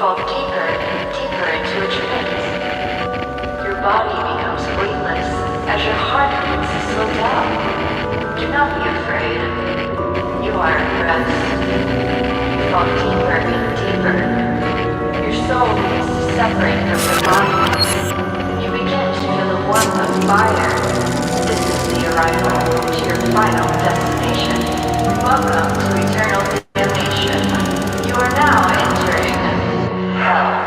fall deeper and deeper into a trance. Your body becomes weightless as your heart begins to slow down. Do not be afraid. You are at rest. You fall deeper and deeper. Your soul begins to separate from your body. You begin to feel the warmth of fire. This is the arrival to your final destination. Welcome to eternal damnation. You are now entering hell.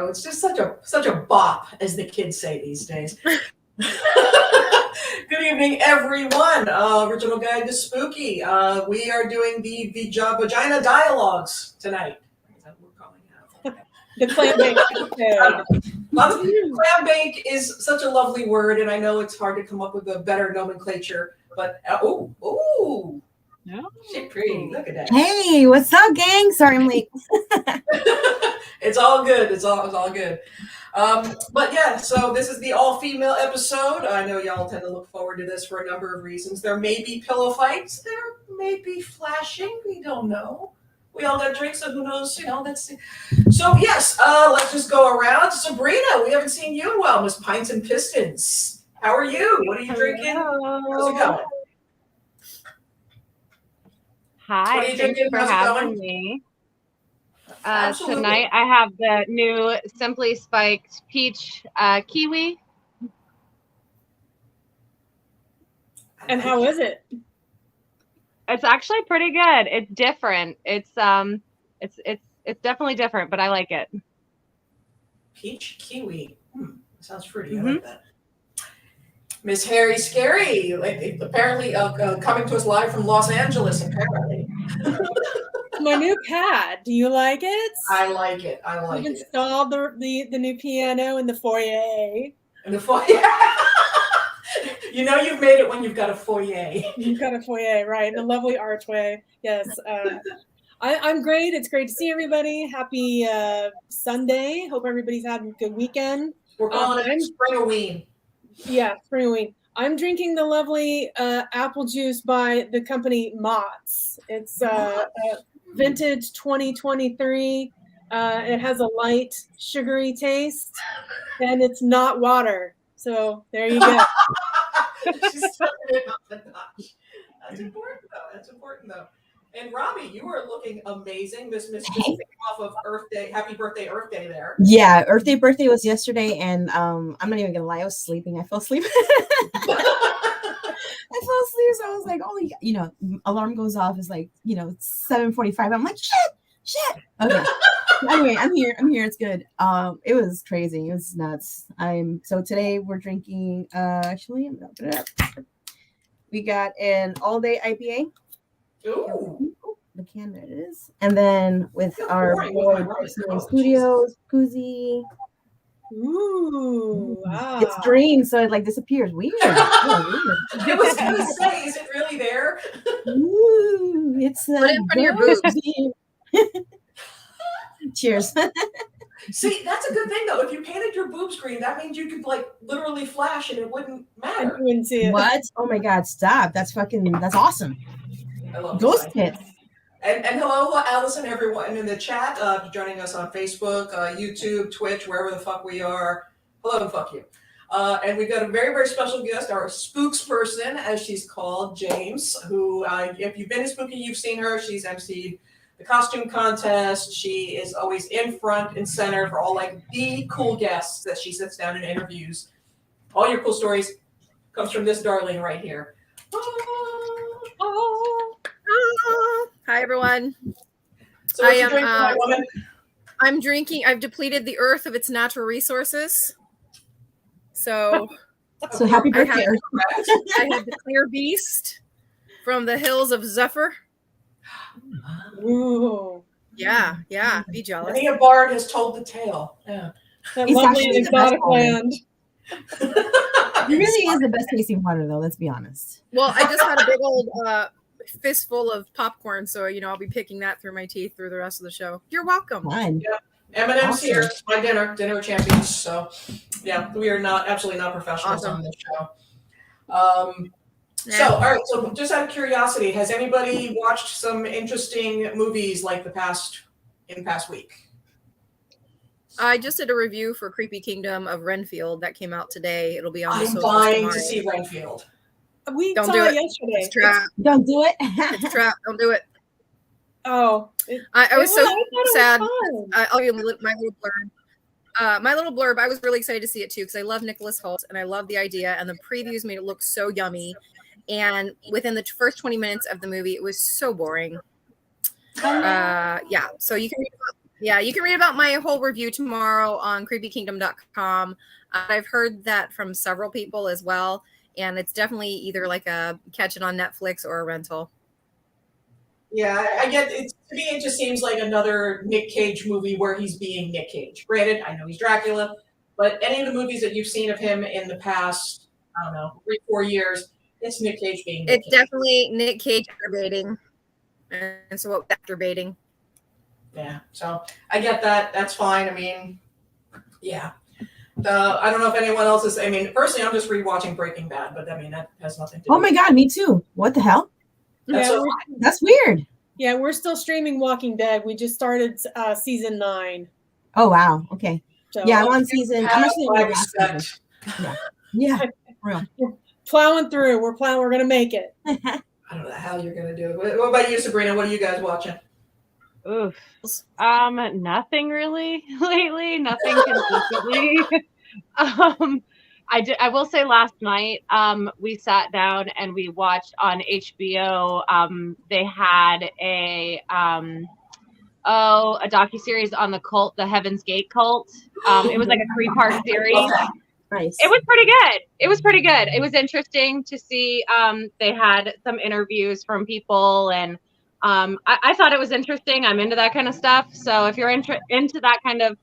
It's just such a bop, as the kids say these days. Good evening, everyone. Original Guide to Spooky. We are doing the vagina dialogues tonight. Is that what we're calling it? The Clambake. Clambake is such a lovely word, and I know it's hard to come up with a better nomenclature. But oh. She's pretty. Look at that. Hey, what's up, gang? Sorry, I'm late. It's all good. It's all good. But yeah, so this is the all-female episode. I know y'all tend to look forward to this for a number of reasons. There may be pillow fights. There may be flashing. We don't know. We all got drinks, so who knows? Let's see. So yes, let's just go around. Sabrina, we haven't seen you in a while. Miss Pints and Pistons. How are you? What are you drinking? How's it going? Hi, thanks for having me. Tonight I have the new Simply Spiked Peach Kiwi. And how is it? It's actually pretty good. It's different. It's definitely different, but I like it. Peach Kiwi. Sounds fruity. I like that. Miss Harry Scary, apparently coming to us live from Los Angeles, apparently. My new pad. Do you like it? I like it. I've installed the new piano in the foyer. In the foyer? You've made it when you've got a foyer. You've got a foyer, right. And a lovely archway. Yes. I'm great. It's great to see everybody. Happy Sunday. Hope everybody's had a good weekend. We're calling it Spring-a-ween. Yeah, Spring-a-ween. I'm drinking the lovely apple juice by the company Mott's. It's vintage 2023. It has a light, sugary taste, and it's not water. So there you go. She's turning it up a notch. That's important though. And Robbie, you are looking amazing. Miss off of Earth Day. Happy birthday, Earth Day there. Yeah, birthday was yesterday, and I'm not even gonna lie, I was sleeping. I fell asleep. So I was like, alarm goes off. It's like, 7:45. I'm like, shit. Okay. Anyway, I'm here. It's good. It was crazy. It was nuts. So today we're drinking. Actually, I'm gonna open it up. We got an all-day IPA. Ooh. The can that it is. And then with our boy Studios, Koozie. Ooh, wow. It's green, so it disappears. Weird. I was going to say, is it really there? Ooh, it's put it in front of your boobs. Cheers. See, that's a good thing though. If you painted your boobs green, that means you could literally flash and it wouldn't matter. You wouldn't see it. What? Oh my God! Stop. That's awesome. I love Ghost tits. And hello, Allison, everyone in the chat, joining us on Facebook, YouTube, Twitch, wherever the fuck we are. Hello and fuck you. And we've got a very, very special guest, our spooksperson, as she's called, James, who, if you've been to Spooky, you've seen her. She's emceed the costume contest. She is always in front and center for all like the cool guests that she sits down and interviews. All your cool stories comes from this darling right here. Hi, everyone. So what you drinking, my woman? I'm drinking. I've depleted the earth of its natural resources. So happy birthday. I have the Clear Beast from the hills of Zephyr. Ooh. Yeah. Be jealous. Many a bard has told the tale. Yeah. That He's lovely actually the exotic best land. He really is the best tasting water, though. Let's be honest. Well, I just had a big old fistful of popcorn, so I'll be picking that through my teeth through the rest of the show. You're welcome. Fun. Yeah. M&M's here. It's my dinner of champions. So, yeah, we are absolutely not professionals on this show. So, all right. So, just out of curiosity, has anybody watched some interesting movies like in the past week? I just did a review for Creepy Kingdom of Renfield that came out today. It'll be on the I'm socials dying tomorrow. to see Renfield. We Don't saw do it it. yesterday. It's trap. Don't do it. It's trap. Don't do it. Oh, I was so sad. Fun. I'll give you my little blurb. My little blurb. I was really excited to see it too because I love Nicholas Hoult and I love the idea. And the previews made it look so yummy. And within the first 20 minutes of the movie, it was so boring. Yeah. So you can read about my whole review tomorrow on creepykingdom.com. I've heard that from several people as well, and it's definitely either like a catch it on Netflix or a rental. Yeah, I get it. To me, it just seems like another Nick Cage movie where he's being Nick Cage. Granted, I know he's Dracula, but any of the movies that you've seen of him in the past, I don't know, 3-4 years, it's Nick Cage being Nick Cage. It's definitely Nick Cage activating. And so what activating? Yeah, so I get that. That's fine. I mean, yeah. I don't know if anyone else is. I mean, personally, I'm just rewatching Breaking Bad, but I mean that has nothing to do. Oh my God, me too. What the hell? That's weird. Yeah, we're still streaming Walking Dead. We just started season 9. Oh wow. Okay. So, yeah, I'm on season. I'm actually on the last season. Yeah. Real. We're plowing through. We're gonna make it. I don't know how you're gonna do it. What about you, Sabrina? What are you guys watching? Oof. Nothing really lately. Nothing consistently. I will say last night, we sat down and we watched on HBO. They had a docuseries on the cult, the Heaven's Gate cult. It was like a 3-part series. Nice. It was pretty good. It was interesting to see. They had some interviews from people, and I thought it was interesting. I'm into that kind of stuff. So if you're into that kind of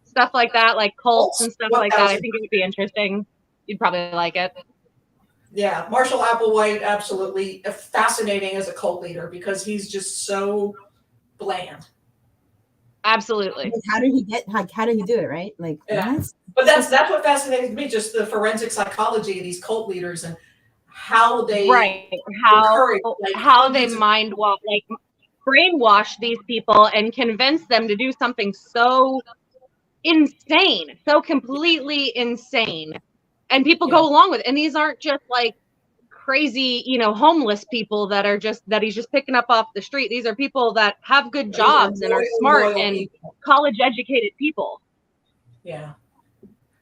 stuff like that, like cults and stuff like that, I think it would be interesting. You'd probably like it. Yeah, Marshall Applewhite, absolutely fascinating as a cult leader because he's just so bland. Absolutely. Like, how did he do it, right? Like, yeah. But that's what fascinates me, just the forensic psychology of these cult leaders and how they how they brainwash these people and convince them to do something so insane, so completely insane, and people go along with it. And these aren't just like crazy, homeless people that he's just picking up off the street. These are people that have good jobs and are smart and college educated people. Yeah.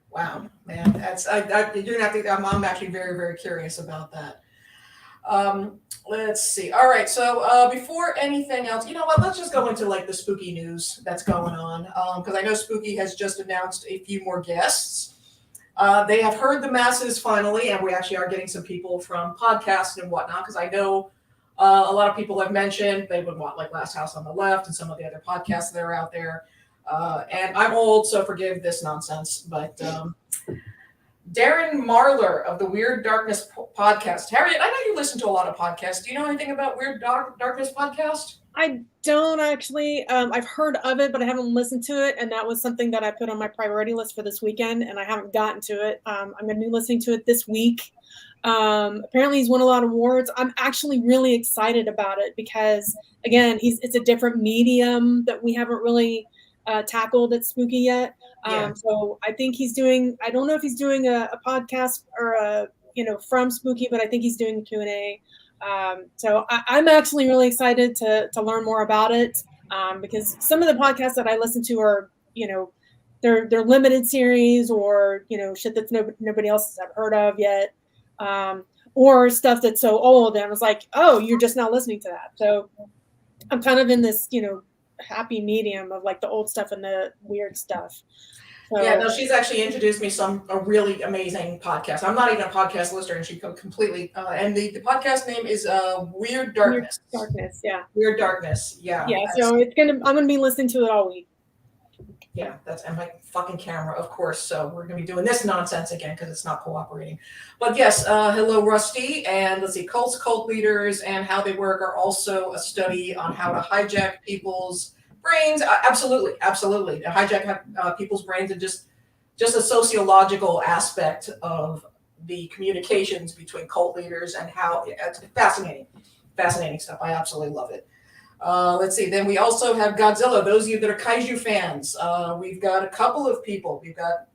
Wow, man, that's you're gonna have to. I'm actually very, very curious about that. Let's see. All right, so before anything else, you know what? Let's just go into like the spooky news that's going on because I know Spooky has just announced a few more guests. They have heard the masses finally, and we actually are getting some people from podcasts and whatnot because I know a lot of people have mentioned they would want like Last House on the Left and some of the other podcasts that are out there. And I'm old, so forgive this nonsense, but Darren Marlar of the Weird Darkness podcast. Harriet, I know you listen to a lot of podcasts. Do you know anything about Weird Darkness podcast? I don't actually. I've heard of it, but I haven't listened to it, and that was something that I put on my priority list for this weekend, and I haven't gotten to it. I'm going to be listening to it this week. Apparently, he's won a lot of awards. I'm actually really excited about it because, again, it's a different medium that we haven't really tackled that's spooky yet. Yeah. So I think he's doing. I don't know if he's doing a podcast or a from Spooky, but I think he's doing the Q&A. So I'm actually really excited to learn more about it because some of the podcasts that I listen to are they're limited series or shit that nobody else has ever heard of yet. Or stuff that's so old and I was like, oh, you're just now listening to that. So I'm kind of in this, happy medium of like the old stuff and the weird stuff. So, Yeah, no, she's actually introduced me a really amazing podcast. I'm not even a podcast listener, and she completely. And the podcast name is Weird Darkness. Weird Darkness, yeah. Weird Darkness, yeah. Yeah, so I'm gonna be listening to it all week. Yeah, and my fucking camera, of course. So we're gonna be doing this nonsense again because it's not cooperating. But yes, hello, Rusty, and let's see, cults, cult leaders, and how they work are also a study on how to hijack people's brains. Absolutely. To hijack people's brains and just a sociological aspect of the communications between cult leaders and how it's fascinating stuff. I absolutely love it. Let's see. Then we also have Godzilla. Those of you that are kaiju fans, we've got a couple of people. We've got,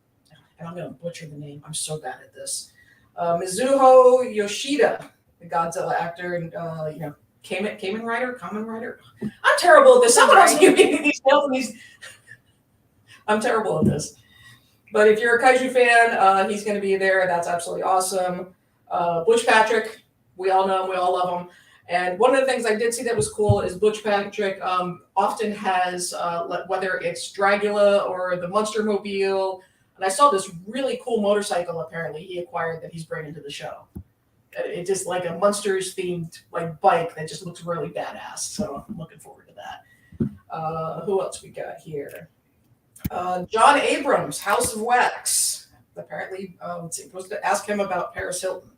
and I'm going to butcher the name. I'm so bad at this. Mizuho Yoshida, the Godzilla actor, and Kamen Rider. I'm terrible at this. Someone else give me these notes. I'm terrible at this. But if you're a kaiju fan, he's going to be there. That's absolutely awesome. Butch Patrick, we all know him. We all love him. And one of the things I did see that was cool is Butch Patrick often has, whether it's Dragula or the Monster Mobile, and I saw this really cool motorcycle apparently he acquired that he's bringing to the show. It's just like a Monsters themed like bike that just looks really badass. So I'm looking forward to that. Who else we got here? John Abrams, House of Wax. Apparently, let's see, I'm supposed to ask him about Paris Hilton.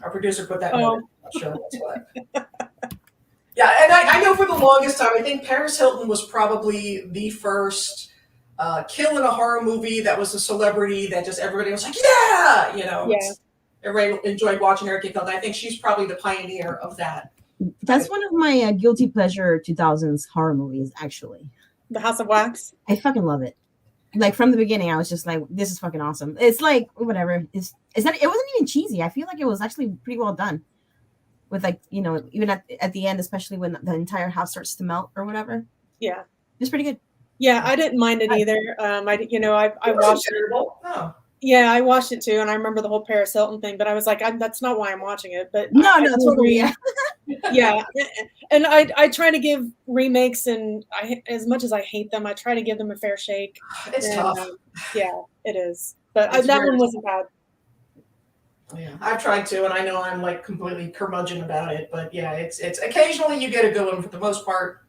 Our producer put that note in. I'm not sure what's what. Yeah, and I know for the longest time, I think Paris Hilton was probably the first kill in a horror movie that was a celebrity that just everybody was like, yeah, everybody enjoyed watching her get killed. I think she's probably the pioneer of that. That's one of my guilty pleasure 2000s horror movies, actually. The House of Wax. I fucking love it. Like from the beginning, I was just like, "This is fucking awesome." It's like whatever. Is that? It wasn't even cheesy. I feel like it was actually pretty well done. With like even at the end, especially when the entire house starts to melt or whatever. Yeah, it's pretty good. Yeah, I didn't mind it either. I watched it. Oh. Yeah, I watched it too, and I remember the whole Paris Hilton thing. But I was like, that's not why I'm watching it. But no, totally. Yeah. Yeah, and I try to give remakes, and as much as I hate them, I try to give them a fair shake. It's tough. Yeah, it is. But that one wasn't bad. Yeah, I've tried to, and I know I'm like completely curmudgeon about it. But yeah, it's occasionally you get a good one for the most part.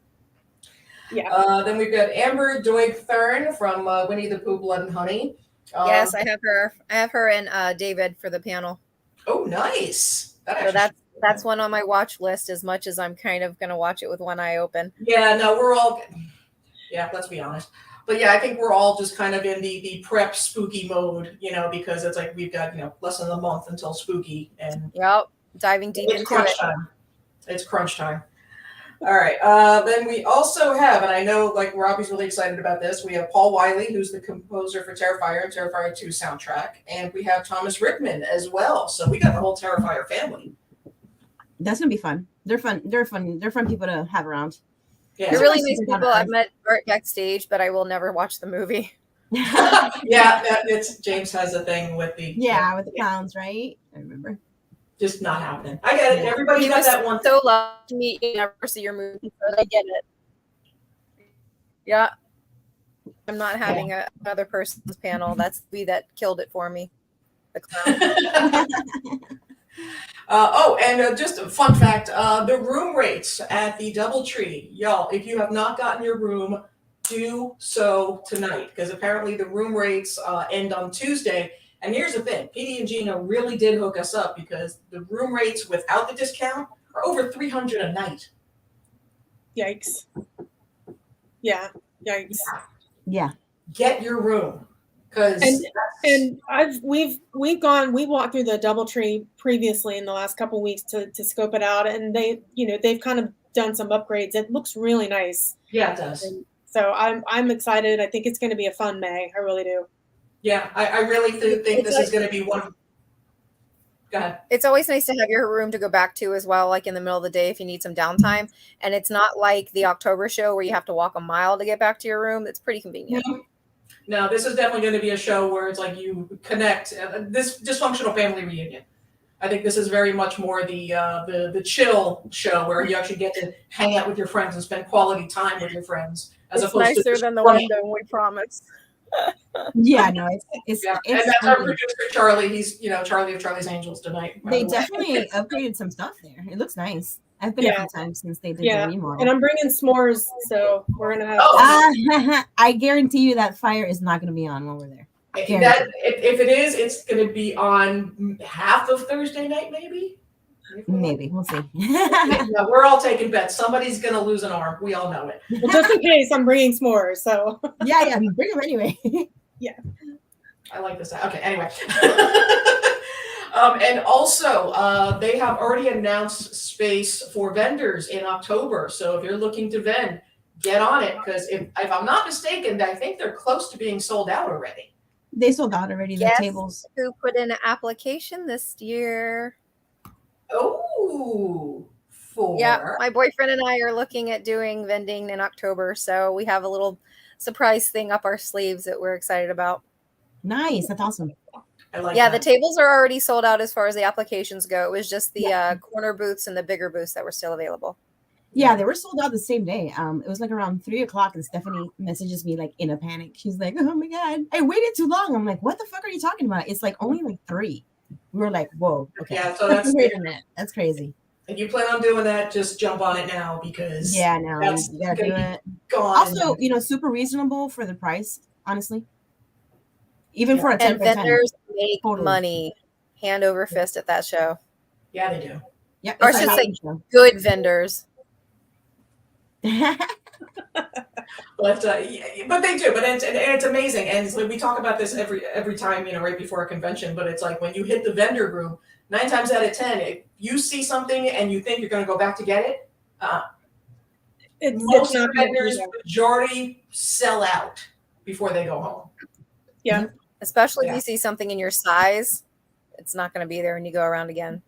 Yeah. Then we've got Amber Doig Thurn from Winnie the Pooh, Blood and Honey. Yes, I have her. I have her and David for the panel. Oh, nice. That's one on my watch list. As much as I'm kind of going to watch it with one eye open. Yeah, no, we're all. Yeah, let's be honest. But yeah, I think we're all just kind of in the prep spooky mode, because it's like we've got less than a month until spooky, and diving deep into crunch it. Time. It's crunch time. All right. Then we also have, and I know like Robbie's really excited about this. We have Paul Wiley, who's the composer for Terrifier and Terrifier 2 soundtrack, and we have Thomas Rickman as well. So we got the whole Terrifier family. That's gonna be fun. They're fun. They're fun people to have around. Yeah. They're really nice people. I've met Art backstage, but I will never watch the movie. Yeah, it's James has a thing with the with the clowns, right? I remember. Just not happening. I get it. Everybody's got that one. So lucky to meet you. Never see your movie, but I get it. Yeah, I'm not having another person's panel. That's me that killed it for me. The clown. And just a fun fact: the room rates at the DoubleTree, y'all. If you have not gotten your room, do so tonight because apparently the room rates end on Tuesday. And here's the thing, PD and Gino really did hook us up because the room rates without the discount are over $300 a night. Yikes. Yeah. Yikes. Yeah. Get your room. And we walked through the DoubleTree previously in the last couple of weeks to scope it out, and they've kind of done some upgrades. It looks really nice. Yeah, it does. And So I'm excited. I think it's going to be a fun May. I really do. Yeah, I really think this is going to be one. Go ahead. It's always nice to have your room to go back to as well, like in the middle of the day if you need some downtime. And it's not like the October show where you have to walk a mile to get back to your room. It's pretty convenient. No, this is definitely going to be a show where it's like you connect. This dysfunctional family reunion. I think this is very much more the chill show where you actually get to hang out with your friends and spend quality time with your friends, as It's opposed nicer to than the window, we promise. Yeah, no, it's yeah. it's And that's our funny. producer Charlie. He's Charlie of Charlie's Angels tonight. by They the way. definitely upgraded some stuff there. It looks nice. I've been a few times since they did the Yeah, remodel. and I'm bringing s'mores, so we're gonna have. I guarantee you that fire is not going to be on when we're there. That if it is, it's going to be on half of Thursday night, maybe. Maybe we'll see. Yeah, we're all taking bets. Somebody's going to lose an arm. We all know it. Well, just in case, I'm bringing s'mores. So yeah, bring them anyway. I like this. Okay, anyway. And also, they have already announced space for vendors in October. So if you're looking to vend, get on it. Because if I'm not mistaken, I think they're close to being sold out already. They sold out already. The Yes. tables. Who put in an application this year? Oh, Yeah, my boyfriend and I are looking at doing vending in October. So we have a little surprise thing up our sleeves that we're excited about. Nice. That's awesome. I like Yeah, that. the tables are already sold out as far as the applications go. It was just the corner booths and the bigger booths that were still available. Yeah, they were sold out the same day. It was like around 3:00, and Stephanie messages me like in a panic. She's like, "Oh my god, I waited too long." I'm like, "What the fuck are you talking about? It's like only like 3." We were like, "Whoa, okay." Yeah, so that's wait a minute, that's crazy. If you plan on doing that, just jump on it now because Yeah, no, that's you gotta do gonna it. gone. Also, super reasonable for the price, honestly. Even for a 10 And for 10. vendors make Totally. money hand over fist at that show. Yeah, they do. Yep, Or I it's should a say fashion show. good vendors. But they do. But it's amazing. And it's like we talk about this every time, right before a convention. But it's like when you hit the vendor room, 9 times out of 10, if you see something and you think you're going to go back to get it, it's most not gonna be vendors there. majority sell out before they go home. Yeah. Especially if Yeah. you see something in your size, it's not going to be there when you go around again.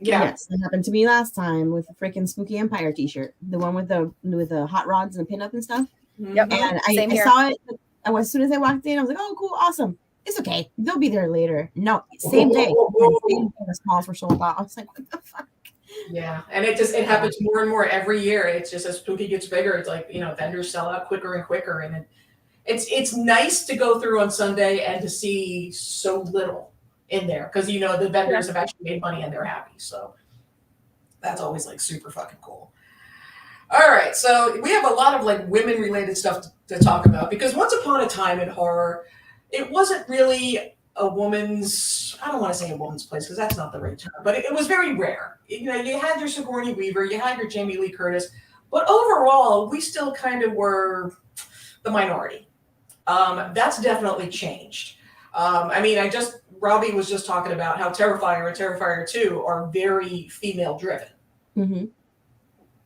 Yeah. Yes, that happened to me last time with the freaking Spooky Empire T-shirt, the one with the hot rods and pin up and stuff. Yep. And Same I here. saw it. And as soon as I walked in, I was like, "Oh, cool, awesome. It's okay. They'll be there later." No, same day. The smalls were sold out. I was like, "What the fuck?" Yeah, and it happens more and more every year. It's just as Spooky gets bigger, it's like vendors sell out quicker and quicker, and it's nice to go through on Sunday and to see so little in there because the vendors have actually made money and they're happy. So that's always like super fucking cool. All right, so we have a lot of like women related stuff to talk about because once upon a time in horror, it wasn't really a woman's, I don't want to say a woman's place because that's not the right term, but it was very rare. You had your Sigourney Weaver, you had your Jamie Lee Curtis, but overall, we still kind of were the minority. That's definitely changed. Robbie was just talking about how Terrifier and Terrifier 2 are very female driven. Mm-hmm.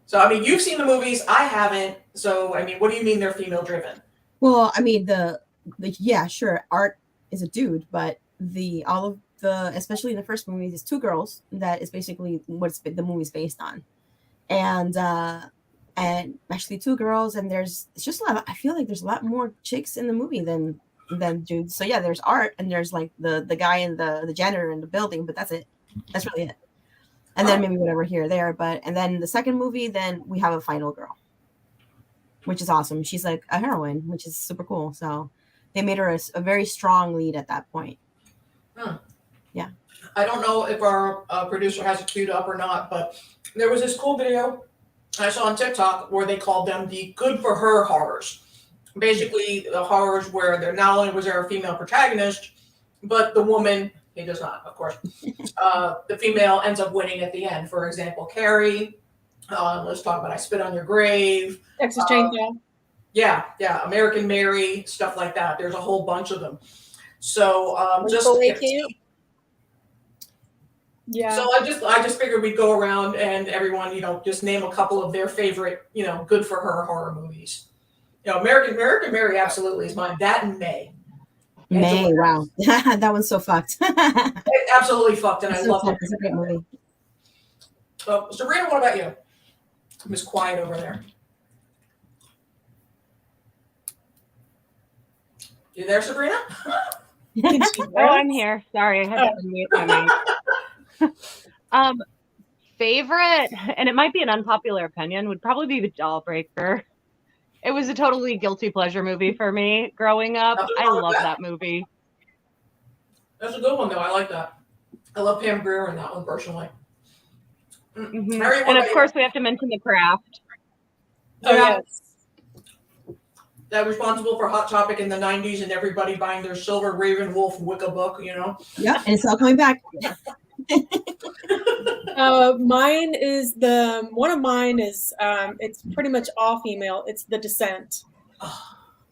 So, you've seen the movies, I haven't. So, what do you mean they're female driven? Well, yeah, sure, Art is a dude, but especially in the first movie, there's 2 girls. That is basically what the movie's based on, and actually 2 girls, and it's just a lot. I feel like there's a lot more chicks in the movie than dudes. So yeah, there's Art, and there's like the guy in the janitor in the building, but that's it. That's really it. And then maybe whatever here or there, and then the second movie, then we have a final girl, which is awesome. She's like a heroine, which is super cool. So they made her a very strong lead at that point. Yeah. I don't know if our producer has it queued up or not, but there was this cool video I saw on TikTok where they called them the good for her horrors. Basically, the horrors where there not only was there a female protagonist, but the woman, he does not, of course, the female ends up winning at the end. For example, Carrie, let's talk about I Spit on Your Grave. Texas Chainsaw. Yeah, American Mary, stuff like that. There's a whole bunch of them. So Yeah. So I just figured we'd go around and everyone, just name a couple of their favorite, good for her horror movies. American Mary absolutely is mine. That and May. May, wow. That one's so fucked. It absolutely fucked, and It's I so love fucked. it. It's a great movie. So, Sabrina, what about you? Miss Quiet over there. You there, Sabrina? Oh, I'm here. Sorry, I had to unmute my mic. Favorite, and it might be an unpopular opinion, would probably be The Jawbreaker. It was a totally guilty pleasure movie for me growing up. I love that movie. That's a good one, though. I like that. I love Pam Grier in that one, personally. Mm-hmm. Mary, and of course, we have to mention The Craft. Oh, yeah. Yes. That was responsible for Hot Topic in the 90s and everybody buying their Silver Raven Wolf Wicca book, Yep, and it's all coming back. Mine is it's pretty much all female. It's The Descent.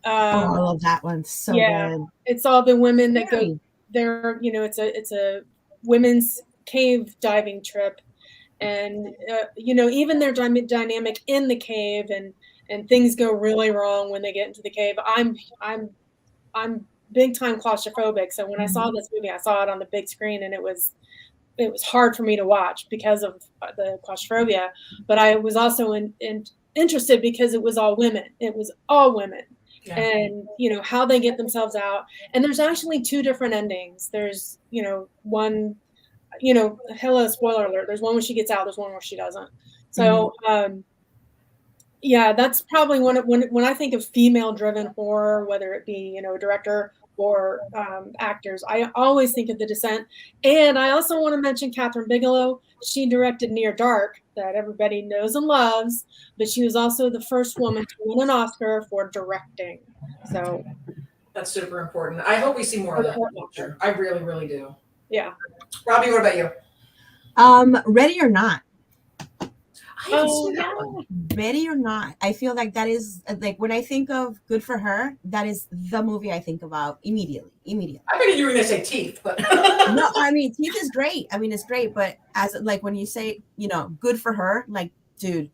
I love that one. So good. It's all the women that go there. It's a women's cave diving trip, and even their dynamic in the cave, and things go really wrong when they get into the cave. I'm big time claustrophobic, so when I saw this movie, I saw it on the big screen, and it was hard for me to watch because of the claustrophobia. But I was also interested because it was all women. It was all women. Yeah. And how they get themselves out. And there's actually two different endings. There's one, hello, spoiler alert. There's one where she gets out. There's one where she doesn't. So that's probably when I think of female-driven horror, whether it be a director or actors, I always think of The Descent. And I also want to mention Catherine Bigelow. She directed Near Dark, that everybody knows and loves, but she was also the first woman to win an Oscar for directing. So that's super important. I hope we see more of that in the future. I really, really do. Yeah. Robbie, what about you? Ready or Not. Oh, Ready or Not. I feel like that is like when I think of Good for Her, that is the movie I think about immediately. I figured you were going to say Teeth, but no, I mean Teeth is great. I mean it's great, but as like when you say Good for Her, like dude,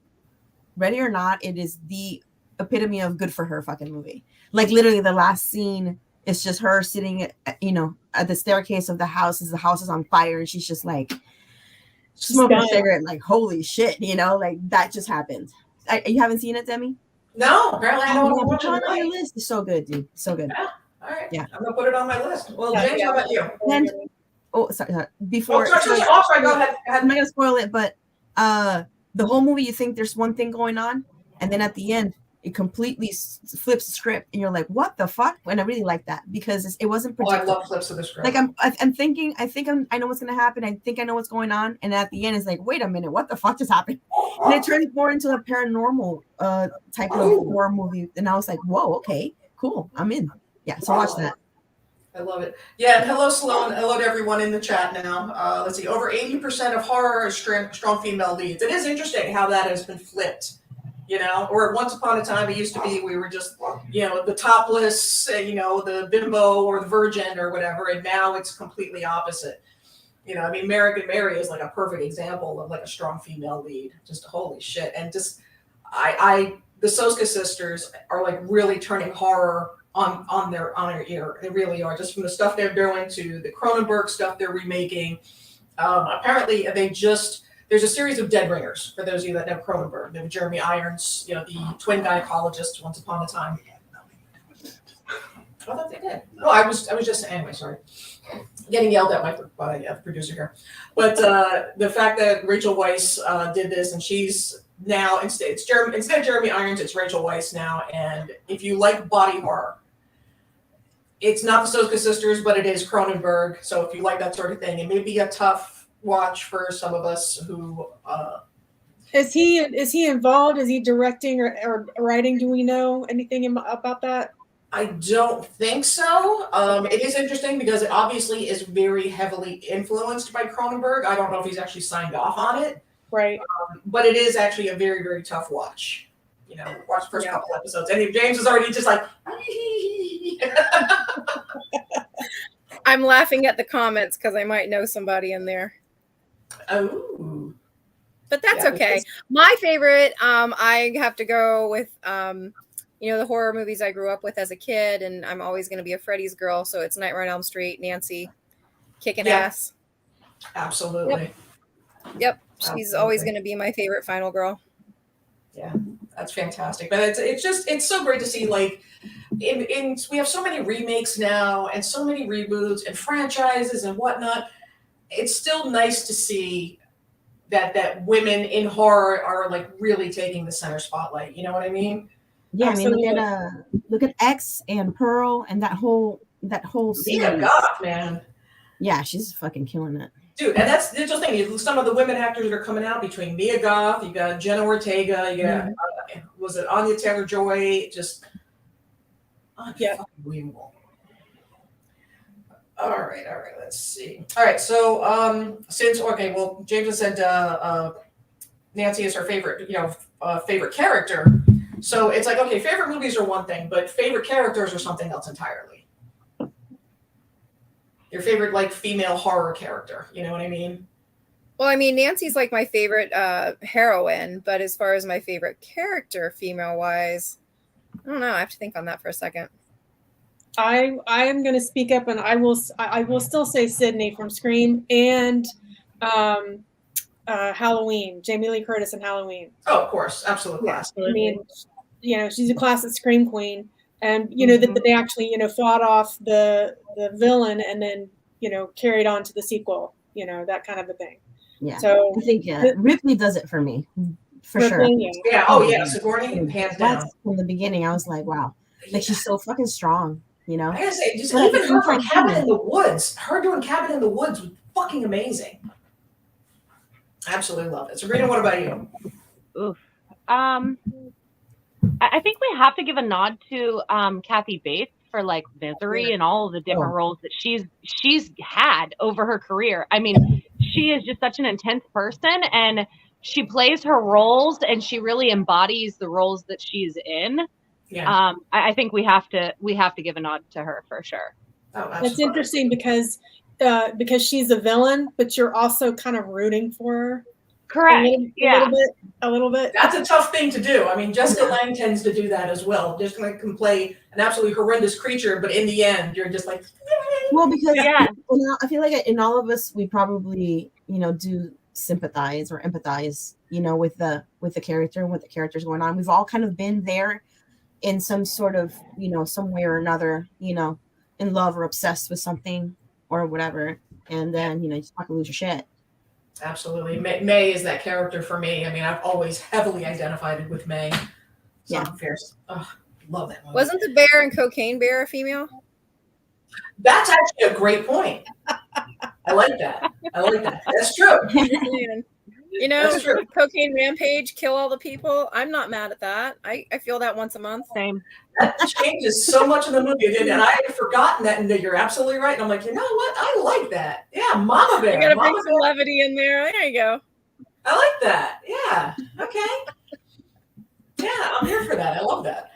Ready or Not, it is the epitome of Good for Her fucking movie. Like literally the last scene is just her sitting at the staircase of the house as the house is on fire, and she's just like smoking a cigarette, like holy shit, like that just happened. You haven't seen it, Demi? No, apparently I don't. Put it on your list. It's so good, dude. So good. Yeah. All right. Yeah. I'm gonna put it on my list. Well, James, how about you? And sorry. Before sorry, go ahead. I'm not gonna spoil it, but the whole movie you think there's one thing going on, and then at the end it completely flips the script, and you're like, what the fuck? And I really like that because it wasn't predictable. I love flips of the script. Like I'm thinking, I know what's gonna happen. I think I know what's going on, and at the end, it's like, wait a minute, what the fuck just happened? And it turns more into a paranormal type of horror movie, and I was like, whoa, okay, cool, I'm in. Yeah, so watch that. I love it. Yeah, hello, Sloan. Hello to everyone in the chat now. Let's see, over 80% of horror is strong female leads. It is interesting how that has been flipped. Or once upon a time, it used to be we were just, the topless, the bimbo or the virgin or whatever, and now it's completely opposite. American Mary is like a perfect example of like a strong female lead. Just holy shit. And just, the Soska sisters are like really turning horror on their ear. They really are. Just from the stuff they're doing to the Cronenberg stuff they're remaking. Apparently, there's a series of Dead Ringers, for those of you that know Cronenberg. They have Jeremy Irons, the twin gynecologist once upon a time. I thought they did. No, I was just, anyway, sorry. Getting yelled at by the producer here. But the fact that Rachel Weisz did this, and she's now, instead of Jeremy Irons, it's Rachel Weisz now. And if you like body horror, it's not the Soska sisters, but it is Cronenberg. So if you like that sort of thing, it may be a tough watch for some of us who is he involved? Is he directing or writing? Do we know anything about that? I don't think so. It is interesting because it obviously is very heavily influenced by Cronenberg. I don't know if he's actually signed off on it, right? But it is actually a very, very tough watch. Watch the first couple episodes, and James is already just like I'm laughing at the comments because I might know somebody in there. Oh, but that's okay. My favorite, I have to go with you know, the horror movies I grew up with as a kid, and I'm always going to be a Freddy's girl. So it's Nightmare on Elm Street, Nancy, kicking ass. Absolutely. Yep. She's always going to be my favorite final girl. Yeah, that's fantastic. But it's so great to see, like, we have so many remakes now and so many reboots and franchises and whatnot. It's still nice to see that women in horror are like really taking the center spotlight. You know what I mean? Yeah, I mean, look at X and Pearl and that whole series. Mia Goth, man. Yeah, she's fucking killing it. Dude, and that's the thing. Some of the women actors that are coming out between Mia Goth, you got Jenna Ortega, you got was it Anya Taylor-Joy? Just unbelievable. All right. Let's see. All right, so James has said Nancy is her favorite, favorite character. So it's like, okay, favorite movies are one thing, but favorite characters are something else entirely. Your favorite, like, female horror character, you know what I mean? Well, I mean, Nancy's like my favorite heroine, but as far as my favorite character, female-wise, I don't know. I have to think on that for a second. I am going to speak up, and I will still say Sydney from Scream and Halloween, Jamie Lee Curtis in Halloween. Oh, of course, absolutely. Yeah. I mean, she's a classic Scream queen, and that they actually fought off the villain and then carried on to the sequel, that kind of a thing. Yeah. So I think Ripley does it for me, for Ripley, sure. Yeah. Oh yeah, Sigourney, hands down. From the beginning, I was like, wow, like she's so fucking strong. I gotta say, just even her from Cabin in the Woods, her doing Cabin in the Woods was fucking amazing. Absolutely love it. Sabrina, what about you? Oof. I think we have to give a nod to Kathy Bates for like Misery and all of the different roles that she's had over her career. I mean, she is just such an intense person, and she plays her roles, and she really embodies the roles that she's in. Yeah. I think we have to give a nod to her for sure. Oh, that's interesting because she's a villain, but you're also kind of rooting for her. Correct. A little bit. That's a tough thing to do. I mean, Jessica Lange tends to do that as well. Just like can play an absolutely horrendous creature, but in the end, you're just like. Well, because I feel like in all of us, we probably do sympathize or empathize, with the character and what the character's going on. We've all kind of been there in some sort of, some way or another, in love or obsessed with something or whatever, and then you just fucking lose your shit. Absolutely. May is that character for me. I mean, I've always heavily identified with May. Fierce. Oh, love that movie. Wasn't the bear in Cocaine Bear a female? That's actually a great point. I like that. That's true. That's true. Cocaine Rampage, kill all the people. I'm not mad at that. I feel that once a month. Same. That changes so much in the movie, and I had forgotten that. And you're absolutely right. And I'm like, you know what? I like that. Yeah, Mama Bear. You gotta bring some levity in there. There you go. I like that. Yeah. Okay. Yeah, I'm here for that. I love that.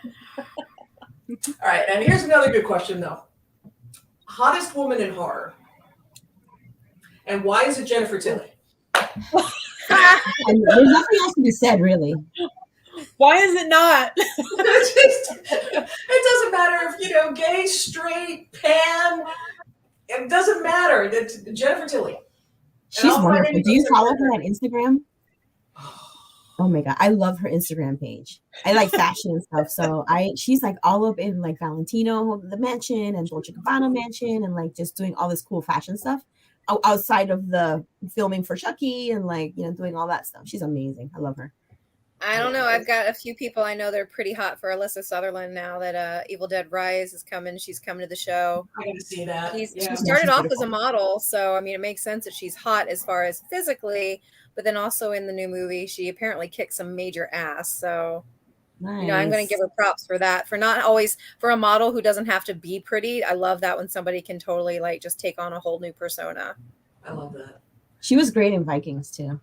All right, and here's another good question though. Hottest woman in horror, and why is it Jennifer Tilly? And there's nothing else to be said, really. Why is it not? It doesn't matter if gay, straight, pan. It doesn't matter. It's Jennifer Tilly. She's wonderful. Do you follow her on Instagram? Oh my god, I love her Instagram page. I like fashion and stuff, so she's like all up in like Valentino the mansion and Dolce & Gabbana mansion and like just doing all this cool fashion stuff outside of the filming for Chucky and like doing all that stuff. She's amazing. I love her. I don't know. I've got a few people I know they're pretty hot for Alyssa Sutherland now that Evil Dead Rise is coming. She's coming to the show. I got to see that. She started off as a model, so I mean it makes sense that she's hot as far as physically, but then also in the new movie she apparently kicked some major ass. So nice. I'm going to give her props for that, for not always for a model who doesn't have to be pretty. I love that when somebody can totally like just take on a whole new persona. I love that. She was great in Vikings too.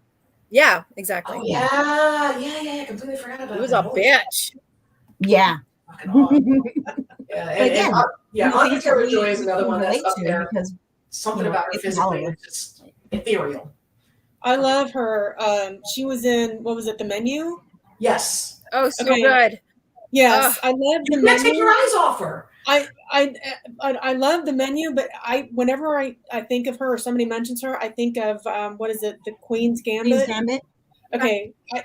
Yeah, exactly. Oh, yeah. Completely forgot about it. It was a bitch. Yeah. Anya Taylor-Joy is another one that's up there. Because something about her physically is just ethereal. I love her. She was in, what was it, The Menu? Yes. Oh, so good. Yes, I love the You can't take menu. your eyes off her. I love the menu, but whenever I think of her or somebody mentions her, I think of what is it, the Queen's Gambit? Queen's Gambit. Okay, I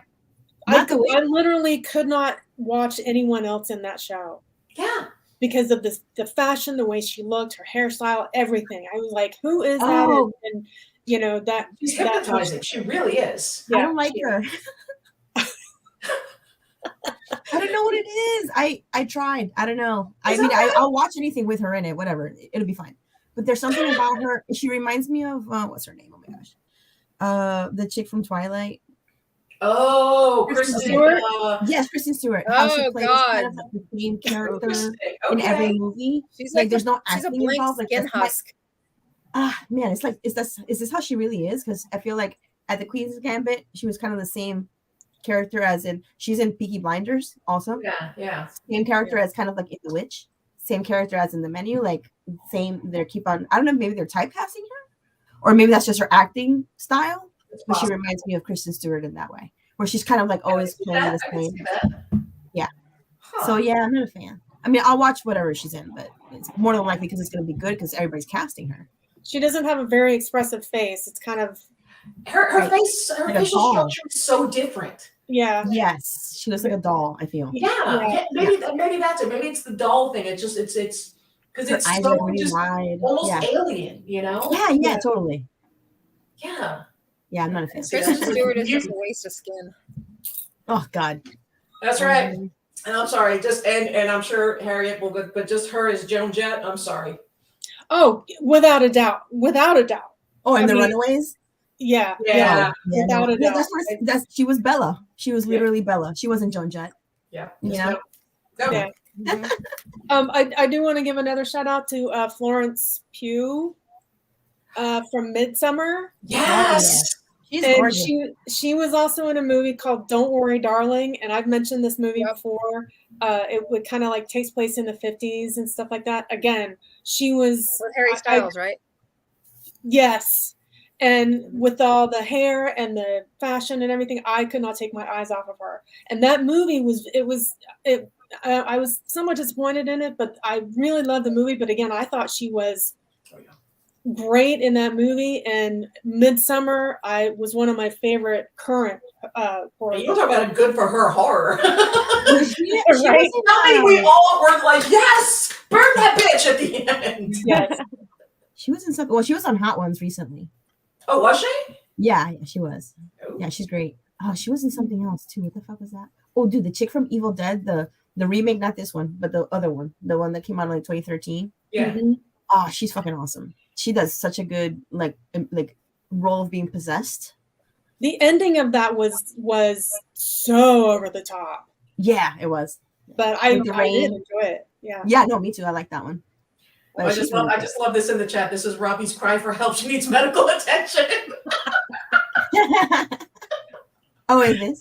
Not the witch. literally could not watch anyone else in that show Yeah. because of the fashion, the way she looked, her hairstyle, everything. I was like, who is that? Oh. And you know that She's that hypnotizing. She really is. yeah, I don't like her. I don't know what it is. I tried. I don't know. I Is mean, that right? I'll watch anything with her in it. Whatever, it'll be fine. But there's something about her. She reminds me of what's her name? Oh my gosh, the chick from Twilight. Oh, Kristen Kristen Stewart? Yes, Kristen Stewart. How she Oh, plays God. kind of like the same character Kristen. in Okay. every movie. She's Like like there's no she's a acting blank involved. Like skin that's my, husk. man, it's like is this how she really is? Because I feel like at the Queen's Gambit, she was kind of the same character as in she's in Peaky Blinders also. Yeah. Same character as kind of like in The Witch. Same character as in the menu. Like same. They keep on. I don't know. Maybe they're typecasting her, or maybe that's just her acting style. It's But she possible. reminds me of Kristen Stewart in that way, where she's kind of like always playing the I can same. see that. Yeah. Huh. So yeah, I'm not a fan. I mean, I'll watch whatever she's in, but it's more than likely because it's going to be good because everybody's casting her. she doesn't have a very expressive face. It's kind of her Right. her Like a facial doll. structure is so different. yeah. Yes, she looks like a doll. I feel Yeah. Maybe that's it. Maybe it's the doll thing. It's because her it's eyes so are really just wide. almost Yeah, alien, you know? yeah, totally. Yeah. Yeah, I'm not a fan. See, Kristen that's- Stewart is just a waste of skin. Oh God. That's right. And I'm sorry, just and I'm sure Harriet will, but just her as Joan Jett, I'm sorry. Oh, without a doubt. Without a doubt. Oh, and I the mean- Runaways. Yeah. Yeah. Without a doubt. That's she was Bella. She was literally Bella. She wasn't Joan Jett. Yeah. You know? No. Yeah. Mhm. I do want to give another shout out to Florence Pugh from Midsummer. Yes. She's And gorgeous. she was also in a movie called Don't Worry, Darling. And I've mentioned this movie Yep. before. It would kind of like takes place in the 50s and stuff like that. Again, she was With Harry Styles, right? yes. And with all the hair and the fashion and everything, I could not take my eyes off of her. And that movie I was somewhat disappointed in it, but I really loved the movie. But again, I thought she was great in that movie. And Midsummer, was one of my favorite current horror. You talk about a good for her horror. She Right? was How many we all were like, yes, burn that bitch at the end. Yes. She was in something. Well, she was on Hot Ones recently. Oh, was she? Yeah, she was. Yeah, she's great. Oh, she was in something else too. What the fuck was that? Oh, dude, the chick from Evil Dead, the remake, not this one, but the other one, the one that came out in like 2013. Yeah. Mhm. Oh, she's fucking awesome. She does such a good like role of being possessed. The ending of that was so over the top, Yeah, it was. but I With the did rain. enjoy it. Yeah. Yeah, no, me too. I like that one. But I she's just love this in the chat. This is Robbie's cry for help. She needs medical attention. Oh, it is.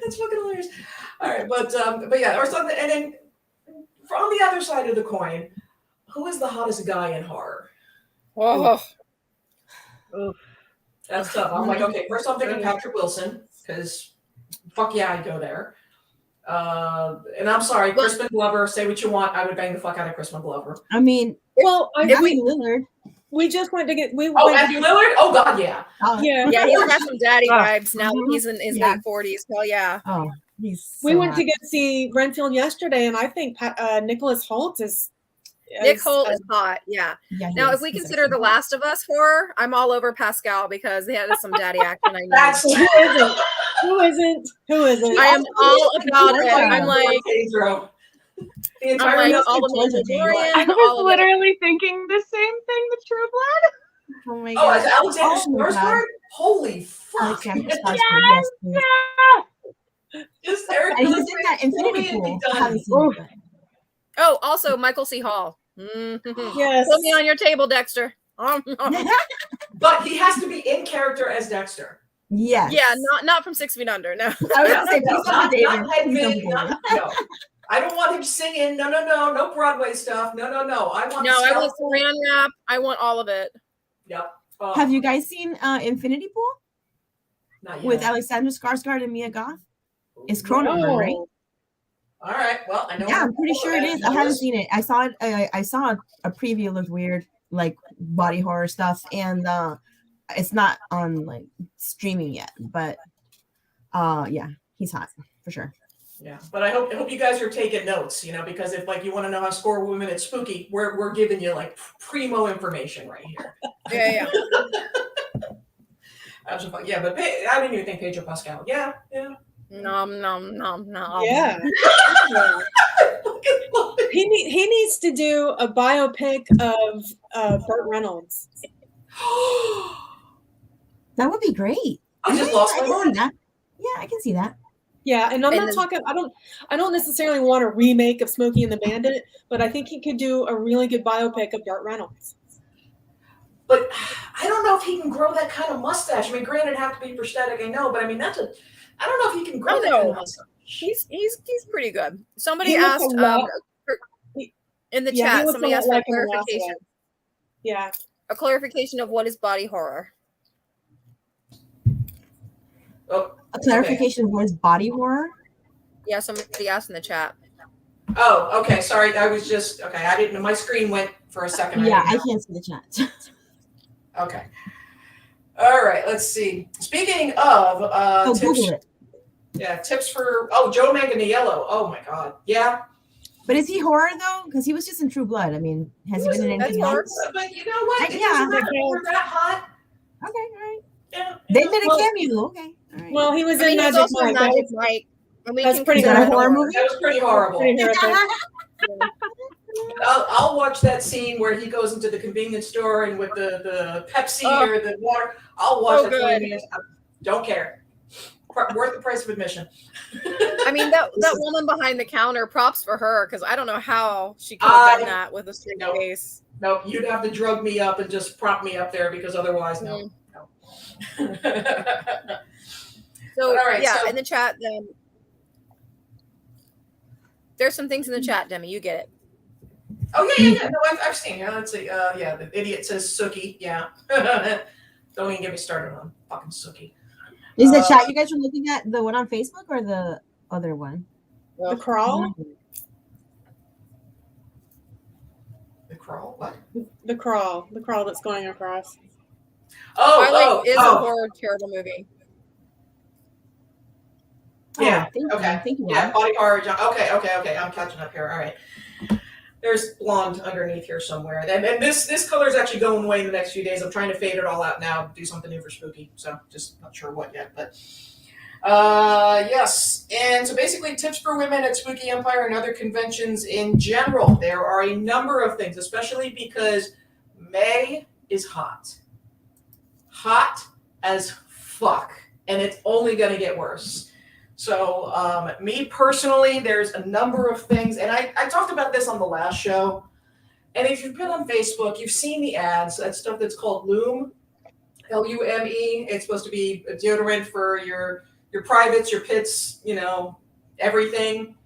That's fucking hilarious. All right, but yeah, or something. And then from the other side of the coin, who is the hottest guy in horror? Oh, That's tough. I'm like, okay, first I'm thinking Patrick Wilson because fuck yeah, I'd go there. And I'm sorry, Crispin Glover. Say what you want. I would bang the fuck out of Crispin Glover. I mean, Well, Lillard. we just went to get Oh, Matthew Lillard. Oh God, yeah. yeah. yeah, he's got some daddy vibes now. Mhm. He's in his Yeah. late 40s. Well, yeah. Oh, he's. We so went hot. to get see Renfield yesterday, and I think Nicholas Hoult is. Nick Holt is hot. Yeah. Yeah, he Now, is. if we He's consider The excellent. Last of Us horror, I'm all over Pascal because they had some daddy action. I know. That's Who isn't? Who isn't? Who isn't? I am all about it. I'm like, Pedro. The I'm entire like Mr. all the Georgia team. Mandalorian. I all was of it. literally thinking the same thing with True Blood. Oh my Oh, as god. Alexander Oh my God. Skarsgård? Holy fuck! Alexander Skarsgård. Yes. please. Just Eric. And he's in that Infinity Pool. I haven't seen it, but- Oh, also Michael C. Hall. Mhm. Yes. Put me on your table, Dexter. But he has to be in character as Dexter. Yes. Yeah, not from 6 Feet Under. No. I was gonna say, No, please don't be David. not Please don't Hedwig, be David. no. I don't want him singing. No Broadway stuff. No. I want. No, I want skeletal- Saran wrap. I want all of it. Yep. Have you guys seen Infinity Pool Not yet. with Alexander Skarsgård and Mia Goth? It's Cronenberg, No. right? All right. Well, I know. Yeah, I'm pretty sure it is. I haven't seen it. I saw it. I saw a preview. It looked weird, like body horror stuff, and it's not on like streaming yet. But yeah, he's hot for sure. Yeah, but I hope you guys are taking notes, because if like you want to know how to score women at Spooky, we're giving you like primo information right here. Yeah. Yeah, but I didn't even think Pedro Pascal. Yeah. Nom nom nom nom. Yeah. He needs to do a biopic of Burt Reynolds. That would be great. I just lost my mind. Yeah, I can see that. Yeah, and I'm not talking. I don't necessarily want a remake of Smokey and the Bandit, but I think he could do a really good biopic of Burt Reynolds. But I don't know if he can grow that kind of mustache. I mean, granted, it'd have to be prosthetic, I know, but I mean I don't know if he can grow that kind of mustache. He's pretty good. Somebody asked in the chat. Somebody asked for a clarification. Yeah, a clarification of what is body horror. Oh, a clarification of what is body horror? Yeah, somebody asked in the chat. Oh, okay. Sorry, I was just okay. I didn't. My screen went for a second. Yeah, I can't see the chat. Okay. All right. Let's see. Speaking of tips, Google it. Yeah, tips for Joe Manganiello. Oh my God. Yeah. But is he horror though? Because he was just in True Blood. I mean, has he been in anything else? But you know what? Yeah, we're that hot. Okay, all right. Yeah. They made a cameo. Okay. All right. Well, he was in Magic Mike. That's pretty good. A horror movie. That was pretty horrible. Pretty I'll watch that scene where he goes into the convenience store and with the Pepsi or the water. I'll watch it. 20 minutes. Don't care. Worth the price of admission. I mean, that woman behind the counter, props for her, because I don't know how she could have done that with a straight face. No, you'd have to drug me up and just prop me up there, because otherwise, no. So, all right, in the chat, then there's some things in the chat, Demi. You get it. Oh yeah. No, I've seen it. Let's see. The idiot says Sookie. Yeah. Don't even get me started on fucking Sookie. Is the chat you guys are looking at the one on Facebook or the other one? The Crawl? The Crawl? What? The Crawl. The Crawl that's going across. Twilight is a horror terrible movie. Yeah. Thank you. Yeah, body horror. Okay. I'm catching up here. All right. There's blonde underneath here somewhere. And this color is actually going away in the next few days. I'm trying to fade it all out now, do something new for Spooky. So just not sure what yet. But yes. And so basically tips for women at Spooky Empire and other conventions in general. There are a number of things, especially because May is hot. Hot as fuck. And it's only going to get worse. So me personally, there's a number of things, and I talked about this on the last show, and if you've been on Facebook, you've seen the ads, that stuff that's called Lume, Lume. It's supposed to be a deodorant for your privates, your pits, everything.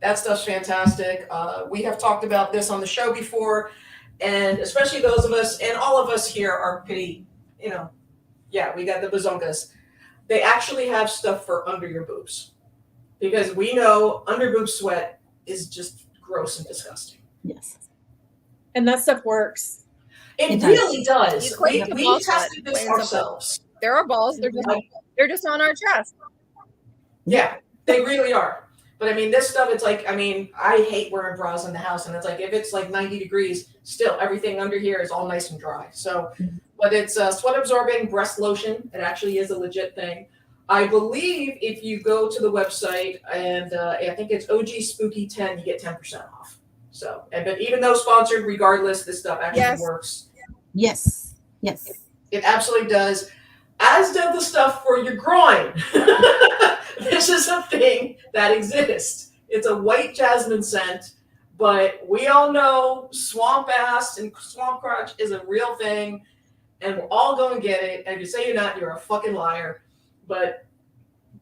That stuff's fantastic. We have talked about this on the show before, and especially those of us, and all of us here are pretty, we got the bazongas. They actually have stuff for under your boobs, because we know under boob sweat is just gross and disgusting. Yes. And that stuff works. It really does. We tested this ourselves. There are balls. They're just on our chest. Yeah, they really are. But I mean, this stuff, it's like, I hate wearing bras in the house, and it's like, if it's like 90 degrees, still everything under here is all nice and dry. So, but it's sweat absorbing breast lotion. It actually is a legit thing. I believe if you go to the website and I think it's OG Spooky 10, you get 10% off. So, but even though sponsored, regardless, this stuff actually works. Yes. It absolutely does. As does the stuff for your groin. This is a thing that exists. It's a white jasmine scent, but we all know swamp ass and swamp crotch is a real thing, and we're all going to get it. And if you say you're not, you're a fucking liar. But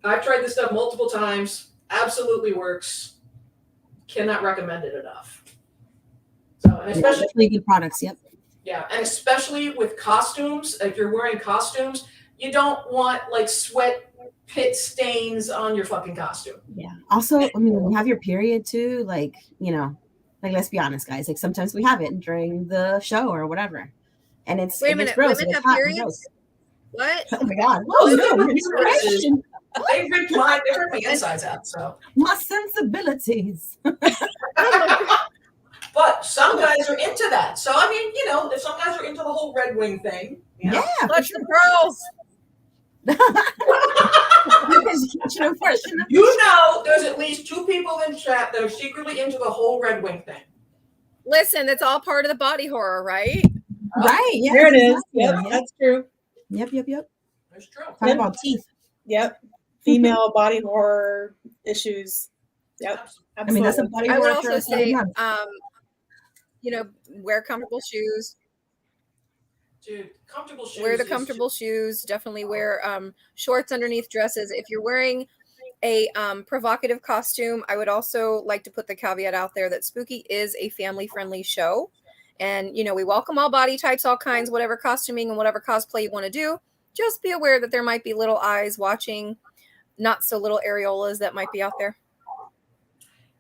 I've tried this stuff multiple times. Absolutely works. Cannot recommend it enough. So, and especially really good products. Yep. Yeah, and especially with costumes, if you're wearing costumes, you don't want like sweat pit stains on your fucking costume. Yeah. Also, I mean, when you have your period too, like, you know, like let's be honest, guys. Like sometimes we have it during the show or whatever. And it's Wait a it gets minute, gross. women It gets have hot and periods? gross. What? Oh my god. Those Whoa, are no, the good uteruses. question. They ripped my insides out. So, My sensibilities. but some guys are into that. So I mean, you know, if some guys are into the whole Red Wing thing, you know. Yeah. Clutch the pearls. You know, there's at least 2 people in chat that are secretly into the whole Red Wing thing. Listen, it's all part of the body horror, right? Right. Yeah. There it is. exactly. Yep, Yeah. that's true. Yep. That's true. Talk about teeth. Yep. Female body horror issues. Yep. I mean, that's a Absolutely. body I would horror also for say, 7 months. you know, wear comfortable shoes. Dude, comfortable shoes. Wear the is comfortable shoes. Definitely wear shorts underneath dresses. If you're wearing a provocative costume, I would also like to put the caveat out there that Spooky is a family-friendly show. And, you know, we welcome all body types, all kinds, whatever costuming and whatever cosplay you want to do. Just be aware that there might be little eyes watching, not so little areolas that might be out there.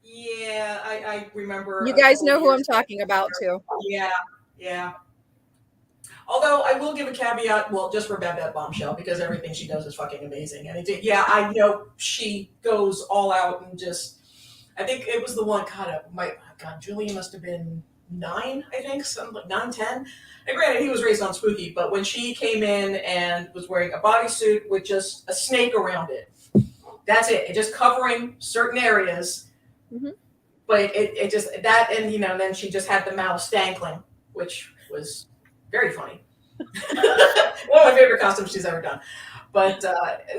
Yeah, I remember. You a guys couple know who I'm years talking about, too. Yeah. Although I will give a caveat, well, just for Babette Bombshell, because everything she does is fucking amazing. And I know she goes all out and just, I think it was the one, Julian must have been 9, I think, something like 9, 10. And granted, he was raised on Spooky, but when she came in and was wearing a bodysuit with just a snake around it, that's it. It just covering certain areas. Mhm. But it just, that, and, you know, then she just had the mouse dangling, which was very funny. One of my favorite costumes she's ever done. But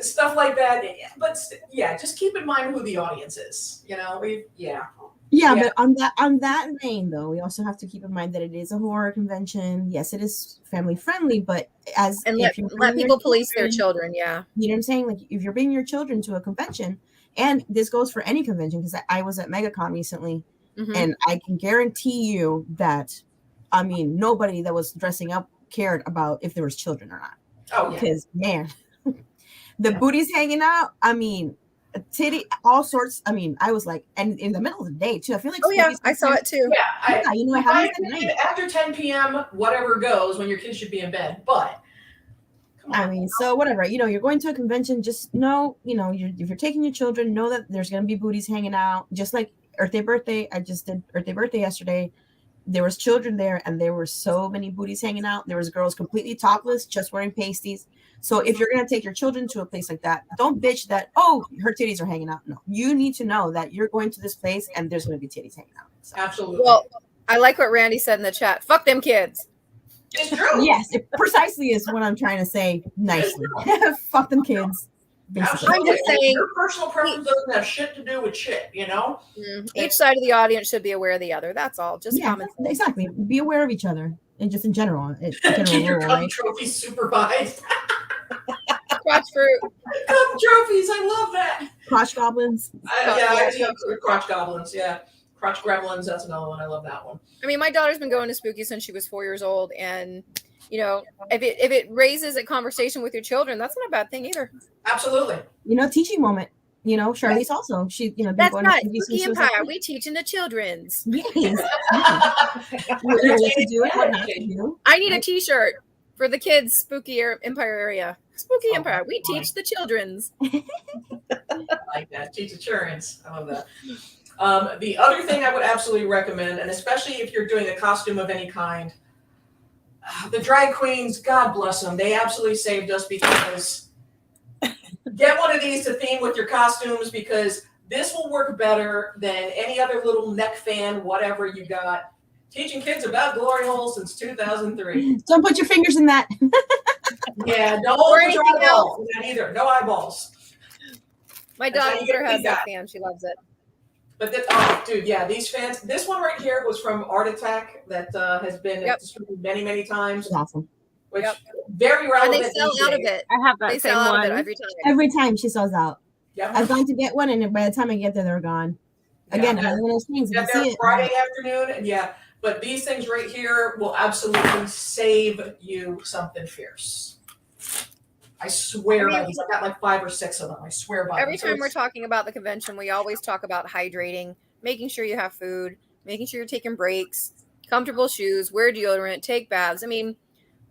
stuff like that. But yeah, just keep in mind who the audience is. You know, Yeah, Yeah. but on that vein though, we also have to keep in mind that it is a horror convention. Yes, it is family friendly, but And if let you're bringing your people police their children, yeah. you know what I'm saying? Like if you're bringing your children to a convention, and this goes for any convention, because I was at MegaCon recently, Mhm. and I can guarantee you that, I mean, nobody that was dressing up cared about if there was children or not. Oh, yeah. Because man, the booties hanging out. I mean, a titty, all sorts. I mean, I was like, and in the middle of the day too. I feel like Oh, yeah, Spooky's I saw it too. Yeah, Yeah, you know, I haven't I mean, after 10 p.m., whatever goes when your kids should be in bed. But come on. I mean, so whatever, you know, you're going to a convention, just know, you know, if you're taking your children, know that there's going to be booties hanging out. Just like Earth Day Birthday, I just did Earth Day Birthday yesterday. There was children there, and there were so many booties hanging out. There was girls completely topless, just wearing pasties. So if you're going to take your children to a place like that, don't bitch that, oh, her titties are hanging out. No, you need to know that you're going to this place, and there's going to be titties hanging out. So. Absolutely. Well, I like what Randy said in the chat. Fuck them kids. It's true. Yes, it precisely is what I'm trying to say nicely. Fuck them kids. Basically. I'm just saying- your personal preference doesn't have shit to do with shit, you know? Each side of the audience should be aware of the other. That's all. Just Yeah, common sense. exactly. Be aware of each other, and just in general, Keep your rule, cum right? trophies supervised. Crotch fruit. Cum trophies, I love that. Crotch goblins. I do crotch goblins, yeah. Crotch gremlins, that's another one. I love that one. I mean, my daughter's been going to Spooky since she was 4 years old, and you know, if it raises a conversation with your children, that's not a bad thing either. Absolutely. You know, teaching moment. You know, Charlize also. She, you know, been That's going not to Spooky Spooky since she was Empire. like, We teaching the children's. yes. What to do and what not to do. I need a T-shirt for the kids' Spooky Empire area. Spooky Empire. We teach the children's. I like that. Teach insurance. I love that. The other thing I would absolutely recommend, and especially if you're doing a costume of any kind, the drag queens, God bless them. They absolutely saved us because get one of these to theme with your costumes, because this will work better than any other little neck fan, whatever you got. Teaching kids about glory holes since 2003. Don't put your fingers in that. Yeah, don't Or put your anything eyeballs in that either. No eyeballs. My That's how you daughter get has that feedback. fan. She loves it. But oh, dude, yeah, these fans. This one right here was from Art Attack that has been distributed many, many times. It's awesome. Which Yep. very And relevant. they sell these out of days. it. I have that They same sell out one. of it every time. Every time she sells out. Yep. I've gone to get one, and by the time I get there, they're gone. Again, Yeah. another one of those things. If Got you there see it, Friday afternoon, and yeah. But these things right here will absolutely save you something fierce. I swear by these. I got like 5 or 6 of them. I swear by Every them. time we're talking about the convention, we always talk about hydrating, making sure you have food, making sure you're taking breaks, comfortable shoes, wear deodorant, take baths. I mean,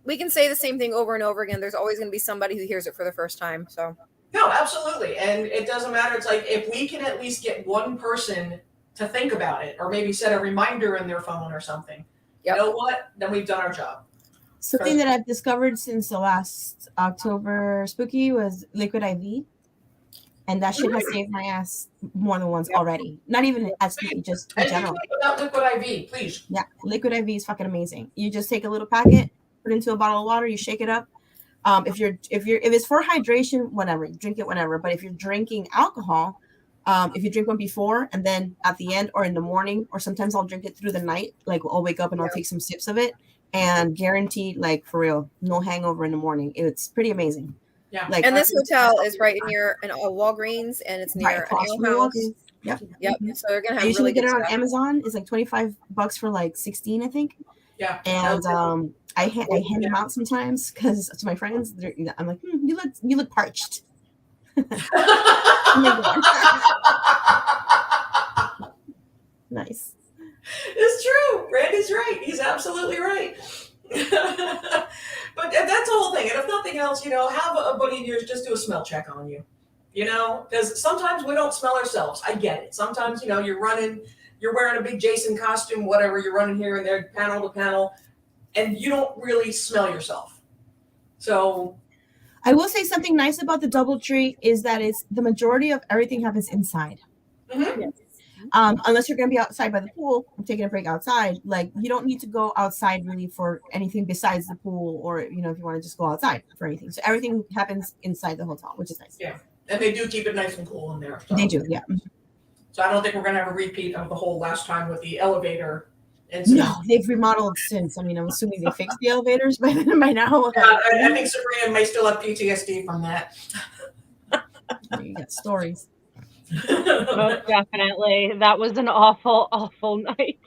we can say the same thing over and over again. There's always going to be somebody who hears it for the first time. So No, absolutely. And it doesn't matter. It's like if we can at least get one person to think about it or maybe set a reminder in their phone or something, Yep. you know what? Then we've done our job. Something that I've discovered since the last October spooky was liquid IV. And that shit has saved my ass more than once already. Not even at spooky, just in general. Educate about liquid IV, please. Yeah, liquid IV is fucking amazing. You just take a little packet, put it into a bottle of water, you shake it up. If it's for hydration, whatever, drink it whenever. But if you're drinking alcohol, if you drink one before and then at the end or in the morning, or sometimes I'll drink it through the night, like I'll wake up and I'll take some sips of it, and guaranteed, like for real, no hangover in the morning. It's pretty amazing. Yeah. Like, and this hotel is right near a Walgreens, and it's near across an from ale the house. Walgreens. Yep. Yep. Mhm. So they're gonna I have usually really get good it on stuff. Amazon. It's like $25 for like 16, I think. Yeah. And I hand them out sometimes because to my friends, I'm like, you look parched. Nice. It's true. Randy's right. He's absolutely right. But that's the whole thing. And if nothing else, you know, have a buddy of yours just do a smell check on you. You know, because sometimes we don't smell ourselves. I get it. Sometimes, you know, you're wearing a big Jason costume, whatever, you're running here and there, panel to panel, and you don't really smell yourself. So I will say something nice about the DoubleTree is that it's the majority of everything happens inside. mm-hmm. Yes. Unless you're going to be outside by the pool, I'm taking a break outside. Like, you don't need to go outside really for anything besides the pool, or, you know, if you want to just go outside for anything. So everything happens inside the hotel, which is nice. Yeah. And they do keep it nice and cool in there. So. They do, yeah. So I don't think we're going to have a repeat of the whole last time with the elevator incident. No, they've remodeled since. I mean, I'm assuming they fixed the elevators by now. Yeah, I think Sabrina may still have PTSD from that. You got stories. Most definitely. That was an awful, awful night.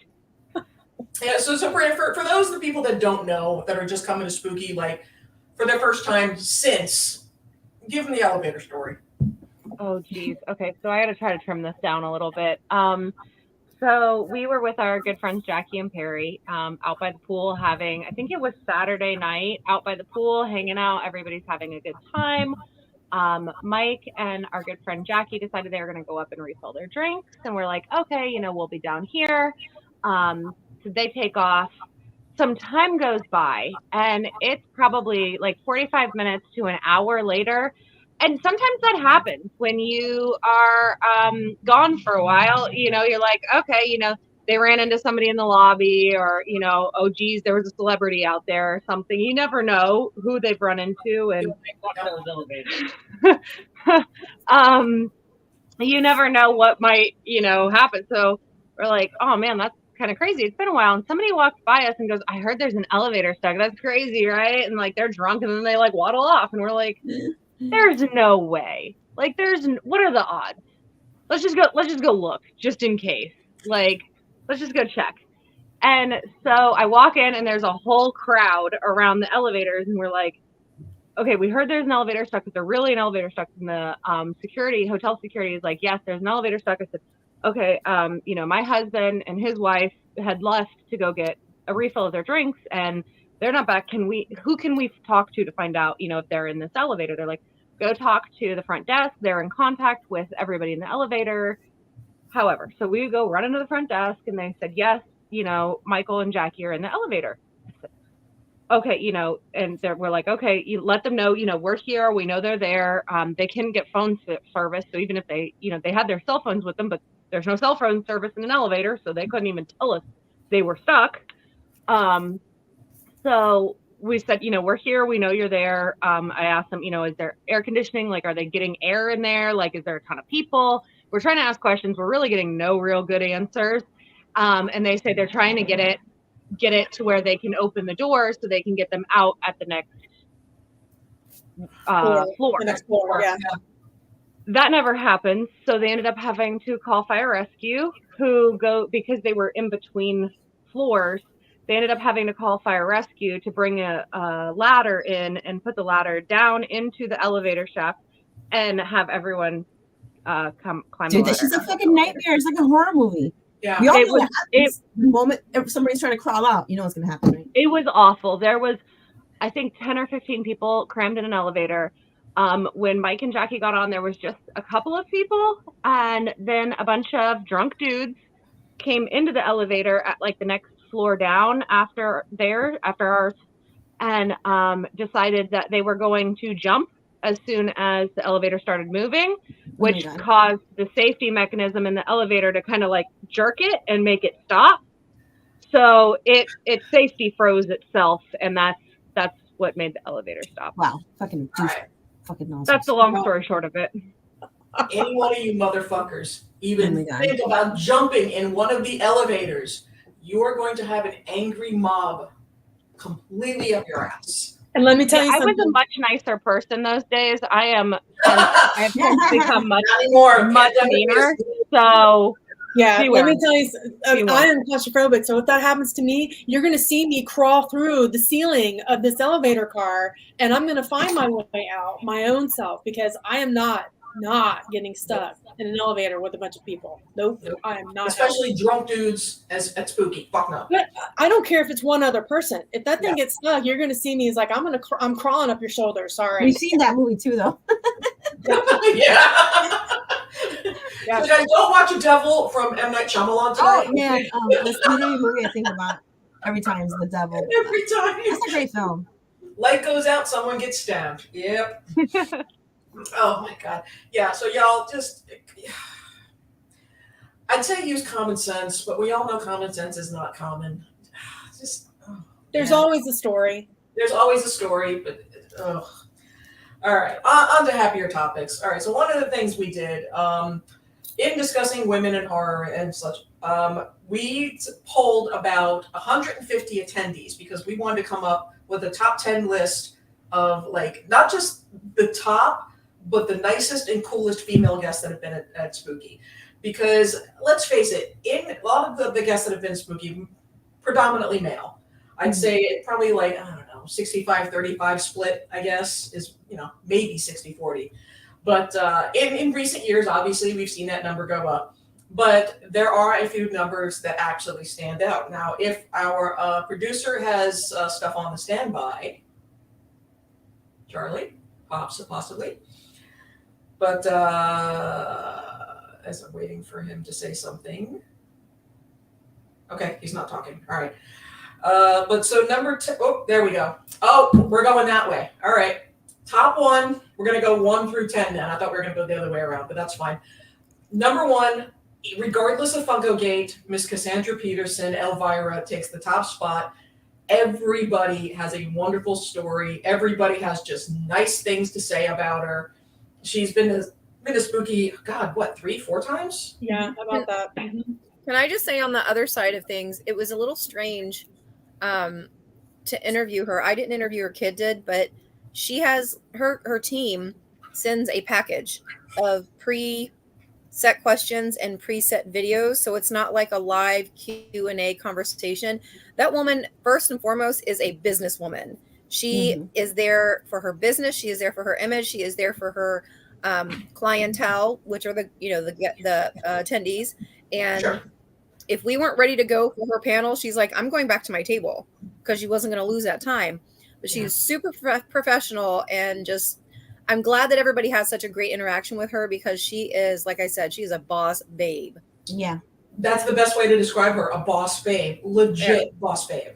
Yeah, so Sabrina, for those of the people that don't know, that are just coming to Spooky, like, for their first time since, give them the elevator story. Oh, geez. Okay, so I got to try to trim this down a little bit. So we were with our good friends Jackie and Perry out by the pool having, I think it was Saturday night, out by the pool, hanging out. Everybody's having a good time. Mike and our good friend Jackie decided they were going to go up and refill their drinks. And we're like, okay, you know, we'll be down here. So they take off. Some time goes by, and it's probably like 45 minutes to an hour later. And sometimes that happens when you are gone for a while. You know, you're like, okay, you know, they ran into somebody in the lobby, or, you know, oh, geez, there was a celebrity out there or something. You never know who they've run into and you never know what might, you know, happen. So we're like, oh, man, that's kind of crazy. It's been a while. And somebody walks by us and goes, I heard there's an elevator stuck. That's crazy, right? And like, they're drunk, and then they like waddle off. And we're like, there's no way. Like, what are the odds? Let's just go look, just in case. Like, let's just go check. And so I walk in, and there's a whole crowd around the elevators, and we're like, okay, we heard there's an elevator stuck. Is there really an elevator stuck? And the hotel security is like, yes, there's an elevator stuck. I said, okay, you know, my husband and his wife had left to go get a refill of their drinks, and they're not back. Who can we talk to find out, you know, if they're in this elevator? They're like, go talk to the front desk. They're in contact with everybody in the elevator. However, so we go run into the front desk, and they said, yes, you know, Michael and Jackie are in the elevator. I said, okay, you know, and we're like, okay, you let them know, you know, we're here. We know they're there. They can get phone service. So even if they, you know, they had their cell phones with them, but there's no cell phone service in an elevator, so they couldn't even tell us they were stuck. So we said, you know, we're here. We know you're there. I asked them, you know, is there air conditioning? Like, are they getting air in there? Like, is there a ton of people? We're trying to ask questions. We're really getting no real good answers. And they say they're trying to get it to where they can open the doors so they can get them out at the next floor. The next floor, yeah. That never happened. So they ended up having to call fire rescue, who go, because they were in between floors, they ended up having to call fire rescue to bring a ladder in and put the ladder down into the elevator shaft and have everyone climb the Dude, ladder. this is a fucking nightmare. It's like a horror movie. Yeah. We all It know was- what happens the moment somebody's trying to crawl out. You know what's gonna happen, right? It was awful. There was, I think, 10 or 15 people crammed in an elevator. When Mike and Jackie got on, there was just a couple of people, and then a bunch of drunk dudes came into the elevator at like the next floor down after ours, and decided that they were going to jump as soon as the elevator started moving, which God. caused the safety mechanism in the elevator to kind of like jerk it and make it stop. So it safety froze itself, and that's what made the elevator stop. Wow, fucking All douche, right. fucking nonsense. That's the long story short of it. Any one of you motherfuckers even Oh my God. think about jumping in one of the elevators, you are going to have an angry mob completely up your ass. And let me tell you I was something. a much nicer person those days. I have since become much Not anymore. much Pandemic meaner. is- So Yeah, Beware. let me tell you, Beware. I am claustrophobic. So if that happens to me, you're going to see me crawl through the ceiling of this elevator car, and I'm going to find my way out, my own self, because I am not getting stuck in an elevator with a bunch of people. Nope, Nope. I am not. Especially drunk dudes at spooky. Fuck no. But I don't care if it's one other person. If that thing gets stuck, you're going to see me as like I'm crawling up your shoulder. Sorry. We've seen that movie too, though. Yeah. Yeah. So guys, don't watch a devil from M. Night Shyamalan tonight. Oh man, that's literally a movie I think about every time. Is The Devil. Every time. That's a great film. Light goes out, someone gets stabbed. Yep. Oh my god. Yeah, so y'all just I'd say use common sense, but we all know common sense is not common. Just There's yeah. always a story. There's always a story, but ugh. All right, on to happier topics. All right, so one of the things we did in discussing women in horror and such, we polled about 150 attendees because we wanted to come up with a top 10 list of like not just the top, but the nicest and coolest female guests that have been at Spooky. Because let's face it, in a lot of the guests that have been Spooky, predominantly male. I'd say it probably like, I don't know, 65-35 split, I guess, is, maybe 60-40. But in recent years, obviously, we've seen that number go up. But there are a few numbers that actually stand out. Now, if our producer has stuff on the standby, Charlie, possibly. But as I'm waiting for him to say something. Okay, he's not talking. All right. But so number 10, oh, there we go. Oh, we're going that way. All right. Top one, we're going to go 1 through 10 now. I thought we were going to go the other way around, but that's fine. Number 1, regardless of Funkogate, Miss Cassandra Peterson, Elvira takes the top spot. Everybody has a wonderful story. Everybody has just nice things to say about her. She's been a spooky, God, what, 3-4 times? Yeah, how about that? Can I just say on the other side of things, it was a little strange to interview her. I didn't interview her, kid did, but she has her team sends a package of pre-set questions and preset videos, so it's not like a live Q&A conversation. That woman, first and foremost, is a businesswoman. She is there for her business. She is there for her image. She is there for her clientele, which are the attendees. And Sure. if we weren't ready to go for her panel, she's like, I'm going back to my table, because she wasn't going to lose that time. But she's super professional, and just, I'm glad that everybody has such a great interaction with her, because she is, like I said, she's a boss babe. Yeah. That's the best way to describe her, a boss babe. Legit boss babe.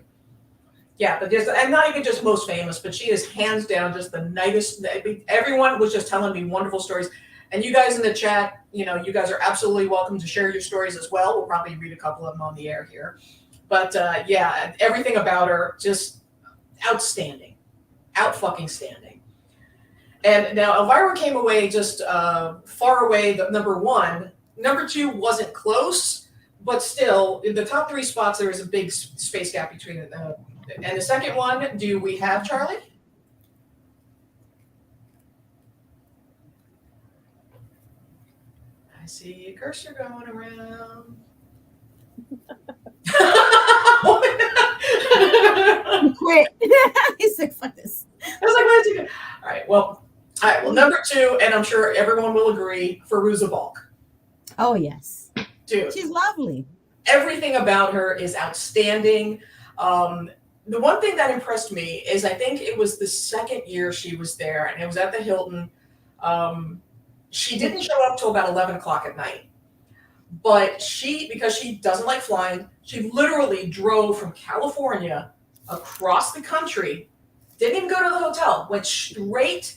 Yeah, but and not even just most famous, but she is hands down just the nicest. Everyone was just telling me wonderful stories. And you guys in the chat, you guys are absolutely welcome to share your stories as well. We'll probably read a couple of them on the air here. But yeah, everything about her, just outstanding. Out-fucking standing. And now Elvira came away just far away, the number 1. Number 2 wasn't close, but still, in the top 3 spots, there was a big space gap between it. And the second one, do we have Charlie? I see a cursor going around. He quit. He's like, fuck this. I was like, what's he all right, well, number 2, and I'm sure everyone will agree, Firuza Balk. Oh, yes. Dude, She's lovely. everything about her is outstanding. The one thing that impressed me is I think it was the second year she was there, and it was at the Hilton. She didn't show up till about 11 o'clock at night. But because she doesn't like flying, she literally drove from California across the country, didn't even go to the hotel, went straight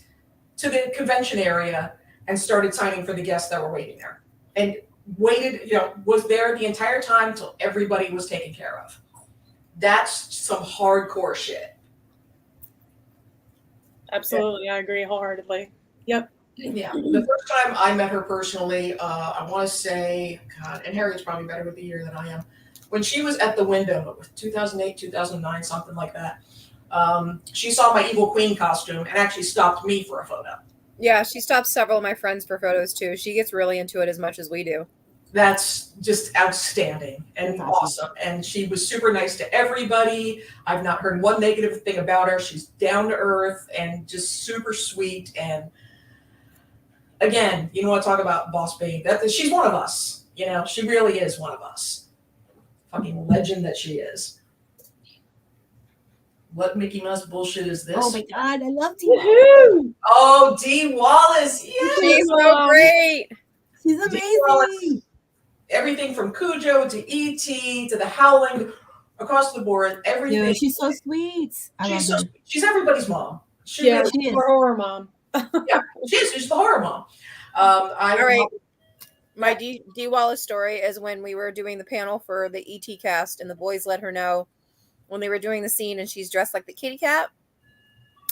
to the convention area and started signing for the guests that were waiting there. And waited, was there the entire time till everybody was taken care of. That's some hardcore shit. Absolutely, I agree wholeheartedly. Yep. Yeah, the first time I met her personally, I want to say, God, and Harriet's probably better with the year than I am. When she was at the window, 2008, 2009, something like that, she saw my Evil Queen costume and actually stopped me for a photo. Yeah, she stops several of my friends for photos too. She gets really into it as much as we do. That's just outstanding and awesome. And she was super nice to everybody. I've not heard one negative thing about her. She's down to earth and just super sweet. And again, you want to talk about boss babe. She's one of us. She really is one of us. Fucking legend that she is. What Mickey Mouse bullshit is this? Oh my God, I love Dee. Oh, Dee Wallace. Yes. She's so great. She's amazing. Everything from Cujo to E.T. to The Howling, across the board, everything. Dude, she's so sweet. She's everybody's mom. She's a horror mom. Yeah, she is. She's the horror mom. All right. My D. Wallace story is when we were doing the panel for the E.T. cast, and the boys let her know when they were doing the scene, and she's dressed like the kitty cat.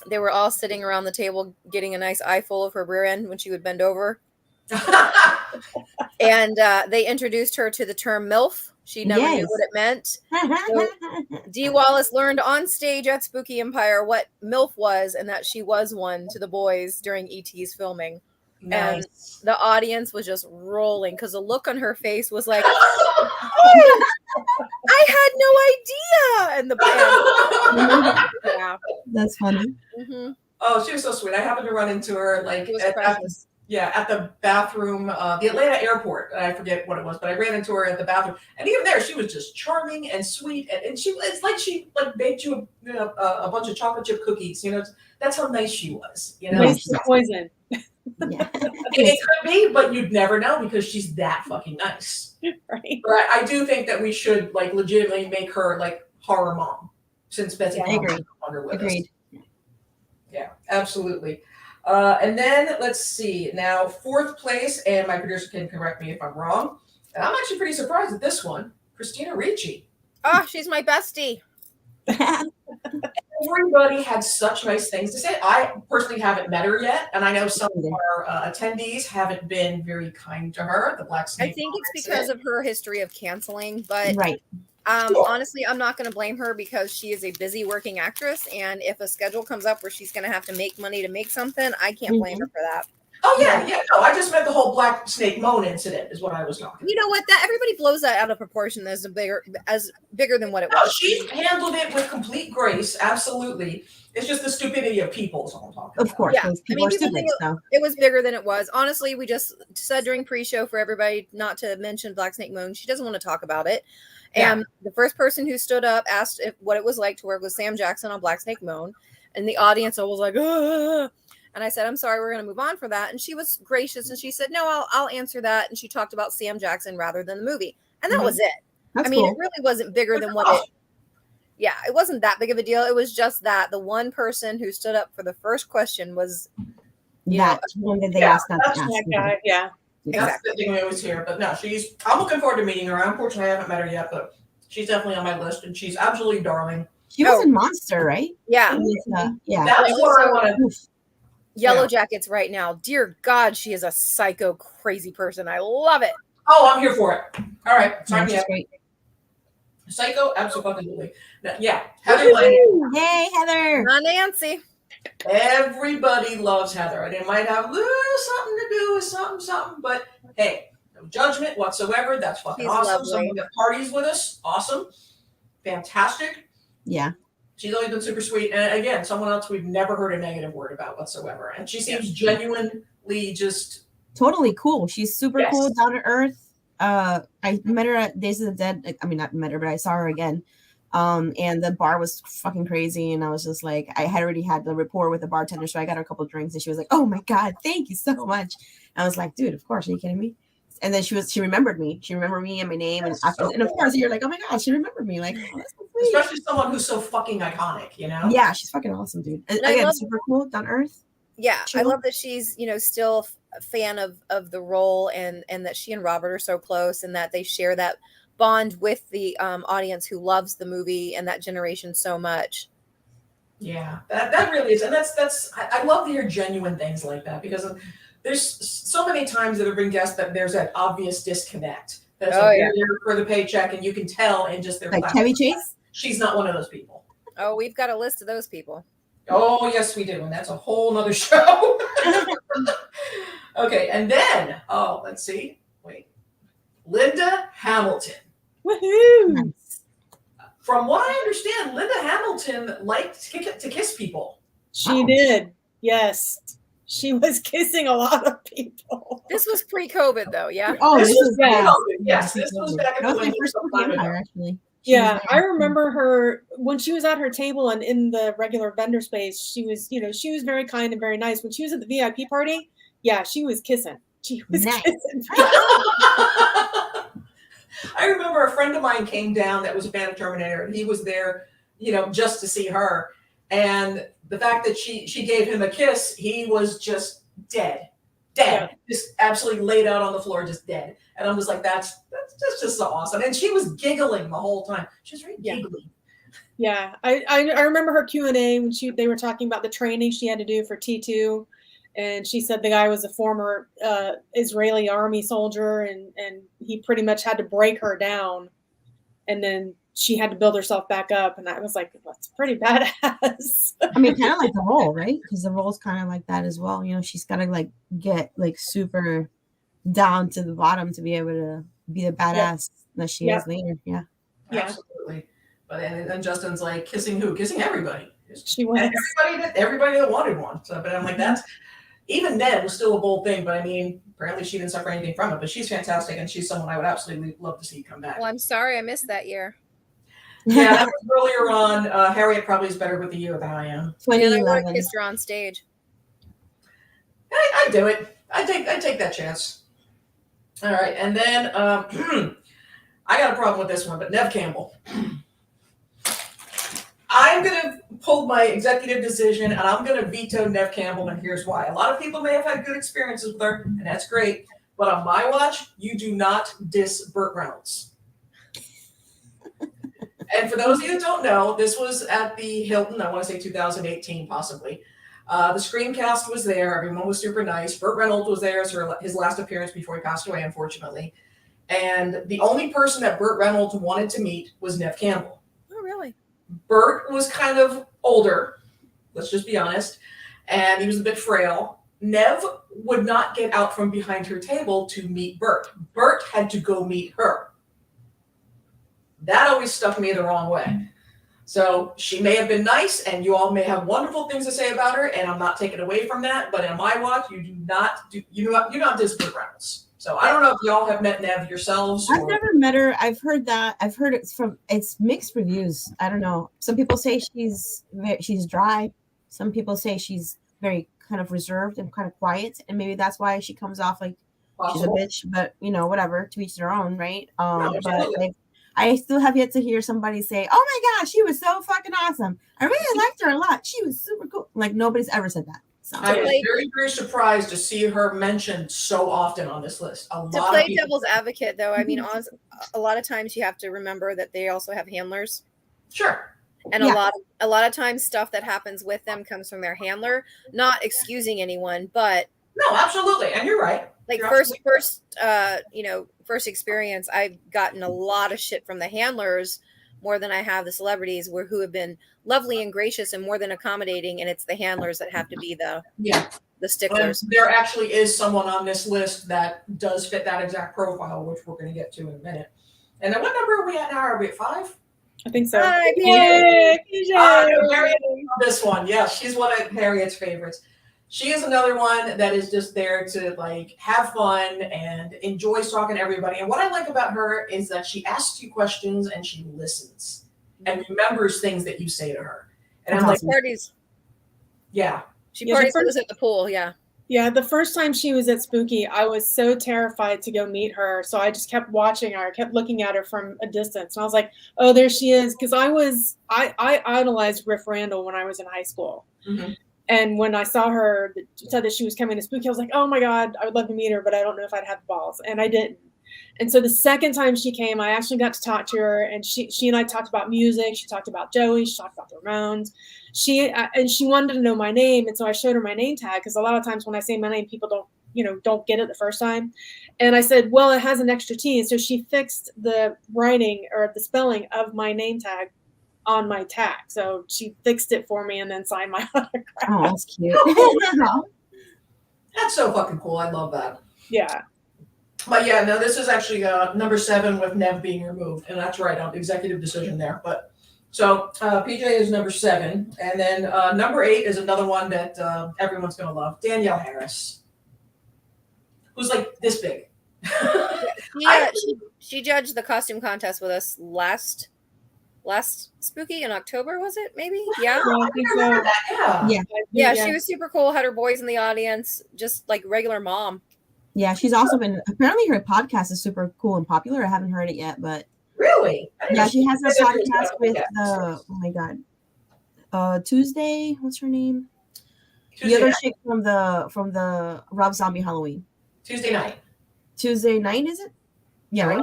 They were all sitting around the table getting a nice eyeful of her rear end when she would bend over. And they introduced her to the term MILF. She never knew what it meant. So Dee Wallace learned on stage at Spooky Empire what MILF was, and that she was one to the boys during E.T.'s filming. Nice. And the audience was just rolling because the look on her face was like, oh, I had no idea. And the band, yeah, that's funny. Mm-hmm. Oh, she was so sweet. I happened to run into her at the bathroom, the Atlanta airport. I forget what it was, but I ran into her at the bathroom, and even there, she was just charming and sweet, and it's like she baked you a bunch of chocolate chip cookies. That's how nice she was. Nice poison. Yeah. It could be, but you'd never know because she's that fucking nice. Right. But I do think that we should legitimately make her horror mom, since Betsy Palmer is no longer with us. Yeah, absolutely. And then let's see. Now, 4th place, and my producer can correct me if I'm wrong. And I'm actually pretty surprised at this one, Christina Ricci. Oh, she's my bestie. Everybody had such nice things to say. I personally haven't met her yet, and I know some of our attendees haven't been very kind to her. The Black Snake. I think it's because of her history of canceling, but right. Honestly, I'm not going to blame her because she is a busy working actress, and if a schedule comes up where she's going to have to make money to make something, I can't blame her for that. Oh yeah. No, I just meant the whole Black Snake Moan incident is what I was talking. You know what? That everybody blows that out of proportion as bigger than what it was. No, she handled it with complete grace. Absolutely, it's just the stupidity of people is all I'm talking about. Of course, yeah. People are stupid. It was bigger than it was. Honestly, we just said during pre-show for everybody not to mention Black Snake Moan. She doesn't want to talk about it. And the first person who stood up asked what it was like to work with Sam Jackson on Black Snake Moan, and the audience was like, "Ugh." And I said, I'm sorry, we're going to move on for that. And she was gracious, and she said, no, I'll answer that. And she talked about Sam Jackson rather than the movie. And that was it. That's I mean, cool. it really wasn't bigger than what it wasn't that big of a deal. It was just that the one person who stood up for the first question was one that they asked not to ask. Guy. Yeah. That's the thing we always hear. But no, I'm looking forward to meeting her. Unfortunately, I haven't met her yet, but she's definitely on my list, and she's absolutely darling. She was in Monster, right? Yeah. That's what I want to. Yellow Jackets right now. Dear God, she is a psycho crazy person. I love it. Oh, I'm here for it. All right. Sorry. That's great. Psycho, absolutely. Yeah. Heather Lang. Yay, Heather. Not Nancy. Everybody loves Heather, and it might have a little something to do with something, but hey, no judgment whatsoever. That's fucking awesome. Lovely. Someone that parties with us, awesome. Fantastic. Yeah. She's always been super sweet. And again, someone else we've never heard a negative word about whatsoever. And she seems genuinely just totally cool. She's super Yes. cool, down to earth. I met her at Days of the Dead. I mean, not met her, but I saw her again. And the bar was fucking crazy, and I was just like, I had already had the rapport with the bartender, so I got her a couple of drinks, and she was like, "Oh my god, thank you so much." And I was like, "Dude, of course, are you kidding me?" And then she remembered me. She remembered me and my name, and That's so and of cool. course, you're like, "Oh my god, she remembered me!" Like, oh, that's so sweet. Especially someone who's so fucking iconic, you know? Yeah, she's fucking awesome, dude. And I again, love- super cool, down to earth. Yeah, I Chill. love that she's, still a fan of the role, and that she and Robert are so close, and that they share that bond with the audience who loves the movie and that generation so much. Yeah, that really is. And I love to hear genuine things like that, because there's so many times that have been guessed that there's that obvious disconnect. That's Oh, like yeah. they're there for the paycheck, and you can tell in just their Like platform. Chevy Chase. She's not one of those people. Oh, we've got a list of those people. Oh, yes, we do. And that's a whole nother show. Okay, and then, let's see. Wait. Linda Hamilton. Woohoo! Nice. From what I understand, Linda Hamilton liked to kiss people. She did. Yes. She was kissing a lot of people. This was pre-COVID, though. Yeah. Oh, This this was was pre-COVID. Yes, this was back in That was the my winter first movie sometime Empire, ago. actually. She Yeah, was I there. remember her when she was at her table and in the regular vendor space. She was, she was very kind and very nice. When she was at the VIP party, yeah, she was kissing. She was Nice. kissing. I remember a friend of mine came down that was a fan of Terminator, and he was there, just to see her. And the fact that she gave him a kiss, he was just dead, just absolutely laid out on the floor, just dead. And I'm just like, that's just so awesome. And she was giggling the whole time. She was very giggly. Yeah, I remember her Q&A when they were talking about the training she had to do for T2, and she said the guy was a former Israeli army soldier, and he pretty much had to break her down, and then she had to build herself back up, and I was like, that's pretty badass. I mean, kind of like the role, right? Because the role's kind of like that as well. She's got to get super down to the bottom to be able to be the badass that she is later. Yeah. Absolutely. But and Justin's like, kissing who? Kissing everybody. She was. And everybody that wanted one. So, but I'm like, even then was still a bold thing. But I mean, apparently she didn't suffer anything from it. But she's fantastic, and she's someone I would absolutely love to see come back. Well, I'm sorry I missed that year. Yeah, that was earlier on. Harriet probably is better with the year than I am. And I would 2011. have kissed her on stage. I'd do it. I'd take that chance. All right, and then I got a problem with this one, but Neve Campbell. I'm going to pull my executive decision, and I'm going to veto Neve Campbell, and here's why. A lot of people may have had good experiences with her, and that's great. But on my watch, you do not diss Burt Reynolds. And for those of you that don't know, this was at the Hilton, I want to say 2018 possibly. The Screamcast was there. Everyone was super nice. Burt Reynolds was there. It's his last appearance before he passed away, unfortunately. And the only person that Burt Reynolds wanted to meet was Neve Campbell. Oh, really? Burt was kind of older, let's just be honest, and he was a bit frail. Neve would not get out from behind her table to meet Burt. Burt had to go meet her. That always stuck me the wrong way. So she may have been nice, and you all may have wonderful things to say about her, and I'm not taking away from that. But in my watch, you do not diss Burt Reynolds. So I don't know if y'all have met Neve yourselves. I've never met her. I've heard that. I've heard it's mixed reviews. I don't know. Some people say she's dry. Some people say she's very kind of reserved and kind of quiet, and maybe that's why she comes off like she's a bitch. But whatever, to each their own, right? But I still have yet to hear somebody say, "Oh my gosh, she was so fucking awesome. I really liked her a lot. She was super cool." Like nobody's ever said that. So I was very, very surprised to see her mentioned so often on this list. To play devil's advocate, though, I mean, a lot of times you have to remember that they also have handlers. Sure. And a lot of times stuff that happens with them comes from their handler. Not excusing anyone, but no, absolutely, and you're right. Like first experience, I've gotten a lot of shit from the handlers more than I have the celebrities who have been lovely and gracious and more than accommodating, and it's the handlers that have to be the sticklers. And there actually is someone on this list that does fit that exact profile, which we're going to get to in a minute. And then what number are we at now? Are we at 5? I think so. Hi, Yay, PJ. Harriet loved this one. Yeah, she's one of Harriet's favorites. She is another one that is just there to like have fun and enjoys talking to everybody. And what I like about her is that she asks you questions and she listens and remembers things that you say to her. And I'm like, Parties. yeah. She Yeah, parties with us at the pool. Yeah. Yeah, the first time she was at Spooky, I was so terrified to go meet her. So I just kept watching her. I kept looking at her from a distance. And I was like, oh, there she is. Because I idolized Riff Randall when I was in high school. Mm-hmm. And when I saw her, said that she was coming to Spooky, I was like, oh my God, I would love to meet her, but I don't know if I'd have the balls. And I didn't. And so the second time she came, I actually got to talk to her, and she and I talked about music. She talked about Joey. She talked about the Ramones. She wanted to know my name, and so I showed her my name tag, because a lot of times when I say my name, people don't get it the first time. And I said, well, it has an extra T. And so she fixed the writing or the spelling of my name tag on my tag. So she fixed it for me and then signed my autograph. Oh, that's cute. That's so fucking cool. I love that. Yeah. But yeah, no, this is actually number 7 with Nev being removed. And that's right, executive decision there. But so PJ is number 7. And then number 8 is another one that everyone's going to love. Danielle Harris, who's like this big. She judged the costume contest with us last Spooky in October, was it? Maybe? Yeah. I think I remember that. Yeah, she was super cool, had her boys in the audience, just like regular mom. Yeah, she's also been, apparently her podcast is super cool and popular. I haven't heard it yet, but Really? yeah, she has a podcast with oh my God, Tuesday, what's her name? The other chick from the Rob Zombie Halloween. Tuesday night, is it? Yeah, right. I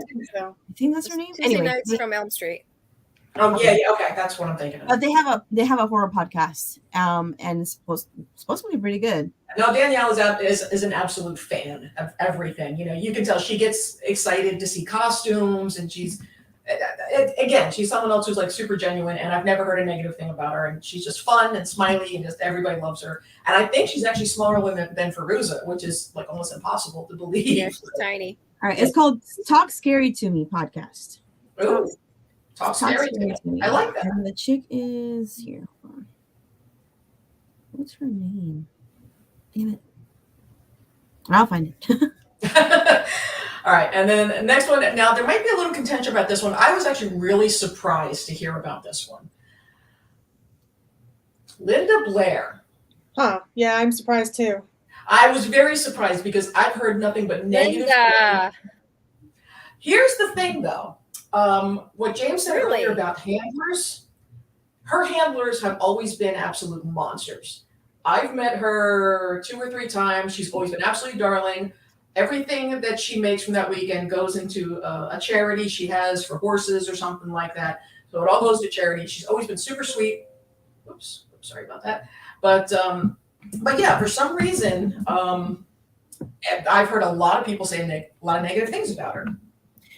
think that's her name. Tuesday Anyway, nights from Elm Street. Oh yeah, okay, that's what I'm thinking of. But they have a horror podcast, and it's supposed to be pretty good. No, Danielle is an absolute fan of everything. You can tell she gets excited to see costumes, and she's someone else who's like super genuine, and I've never heard a negative thing about her. And she's just fun and smiley, and just everybody loves her. And I think she's actually smaller than Feruza, which is like almost impossible to believe. Yeah, she's tiny. All right, it's called Talk Scary to Me podcast. Ooh, Talk Scary to Me. I like that. And the chick is here. Hold on. What's her name? Damn it. I'll find it. All right, and then the next one. Now, there might be a little contention about this one. I was actually really surprised to hear about this one. Linda Blair. Huh. Yeah, I'm surprised too. I was very surprised because I've heard nothing but negative Linda. things. Here's the thing, though. What James said earlier about handlers, her handlers have always been absolute monsters. I've met her 2 or 3 times. She's always been absolutely darling. Everything that she makes from that weekend goes into a charity she has for horses or something like that. So it all goes to charity. She's always been super sweet. Oops, sorry about that. But yeah, for some reason, I've heard a lot of people saying a lot of negative things about her.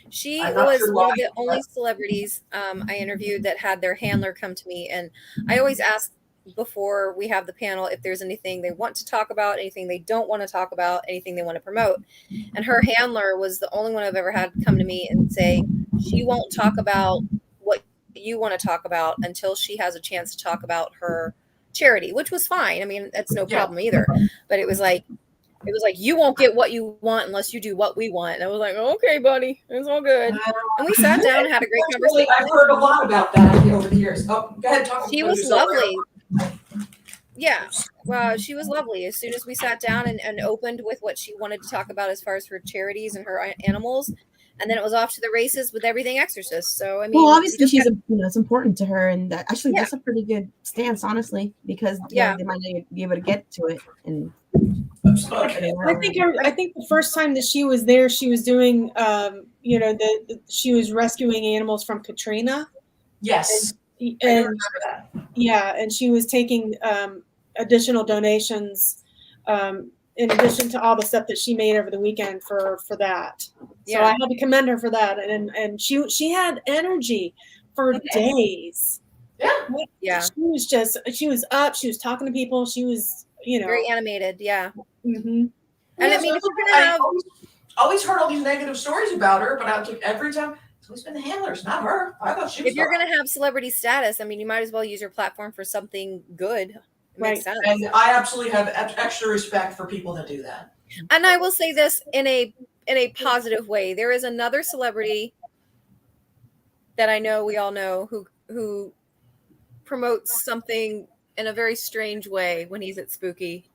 She was one of the only celebrities I interviewed that had their handler come to me. And I always ask before we have the panel if there's anything they want to talk about, anything they don't want to talk about, anything they want to promote. And her handler was the only one I've ever had come to me and say she won't talk about what you want to talk about until she has a chance to talk about her charity, which was fine. I mean, that's no problem either. But it was like, you won't get what you want unless you do what we want. And I was like, okay, buddy, it's all good. And we sat down and had a great conversation. I've heard a lot about that over the years. Oh, go ahead, talk. She was lovely. Yeah, well, she was lovely. As soon as we sat down and opened with what she wanted to talk about as far as her charities and her animals, and then it was off to the races with everything Exorcist. So I mean, well, obviously she's it's important to her, and actually that's a pretty good stance, honestly, because they might not be able to get to it. And I think the first time that she was there, she was doing, she was rescuing animals from Katrina. Yes. And yeah, and she was taking additional donations in addition to all the stuff that she made over the weekend for that. So I had to commend her for that. And she had energy for days. Yeah. She was up, she was talking to people, she was, very animated. Yeah. Mm-hmm. And I mean, if you're gonna have always heard all these negative stories about her, but I was like, every time Who's been the handlers? Not her. I thought she was. If you're going to have celebrity status, I mean, you might as well use your platform for something good. It makes sense. And I absolutely have extra respect for people that do that. And I will say this in a positive way. There is another celebrity that I know, we all know, who promotes something in a very strange way when he's at Spooky.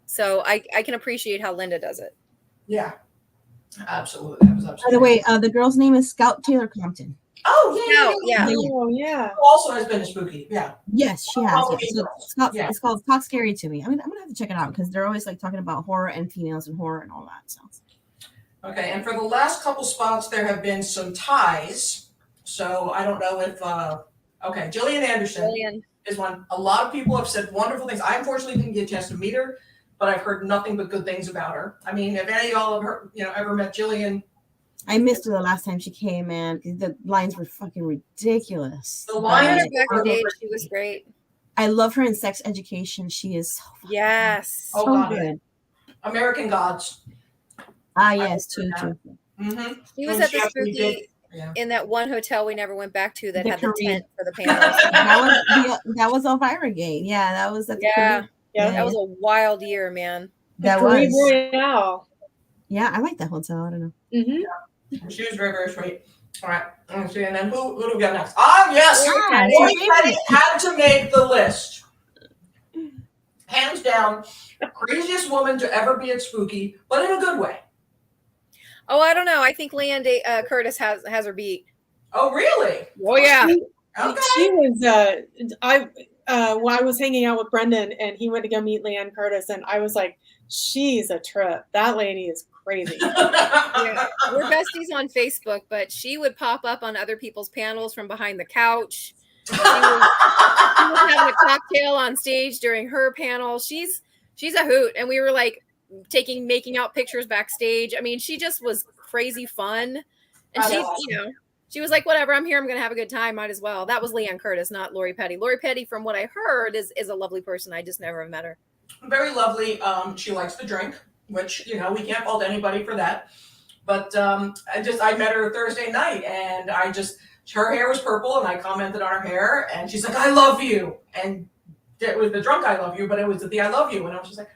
So I can appreciate how Linda does it. Yeah, absolutely. That was absolutely. By the way, the girl's name is Scout Taylor Compton. Oh yeah. Oh yeah. Who also has been a Spooky. Yeah. Yes, she has. Oh, Yeah. So it's called Talk Scary to Me. I mean, I'm gonna have to check it out because they're always like talking about horror and females and horror and all that. So. Okay, and for the last couple spots, there have been some ties. So I don't know if okay, Jillian Anderson is one. A lot of people have said wonderful things. I unfortunately didn't get a chance to meet her, but I've heard nothing but good things about her. I mean, if any of y'all have heard, ever met Jillian. I missed her the last time she came, man. The lines were fucking ridiculous. The lines backstage, she was great. I love her in Sex Education. She is so yes, so good. American Gods. Ah, yes, too. Mm-hmm. She was at the Spooky in that one hotel we never went back to that had the tent for the panels. that was Elvira Gate. Yeah, that was at the yeah, that was a wild year, man. That was. Royale. Yeah, I like that hotel. I don't know. Mm-hmm. Yeah. She was very, very sweet. All right, let's see. And then who do we got next? Ah, yes, Lori Petty had to make the list. Hands down, craziest woman to ever be at Spooky, but in a good way. Oh, I don't know. I think Leanne Curtis has her beat. Oh, really? Oh, yeah. She was. I was hanging out with Brendan, and he went to go meet Leanne Curtis, and I was like, "She's a trip. That lady is crazy." Yeah. We're besties on Facebook, but she would pop up on other people's panels from behind the couch. She was having a cocktail on stage during her panel. She's a hoot, and we were like making out pictures backstage. I mean, she just was crazy fun, and she was like, whatever, I'm here, I'm gonna have a good time, might as well. That was Leanne Curtis, not Lori Petty. Lori Petty, from what I heard, is a lovely person. I just never met her. Very lovely. She likes to drink, which we can't fault anybody for that. But I met her Thursday night, and her hair was purple, and I commented on her hair, and she's like, "I love you," and it was the drunk "I love you," but it was the "I love you," and I was just like,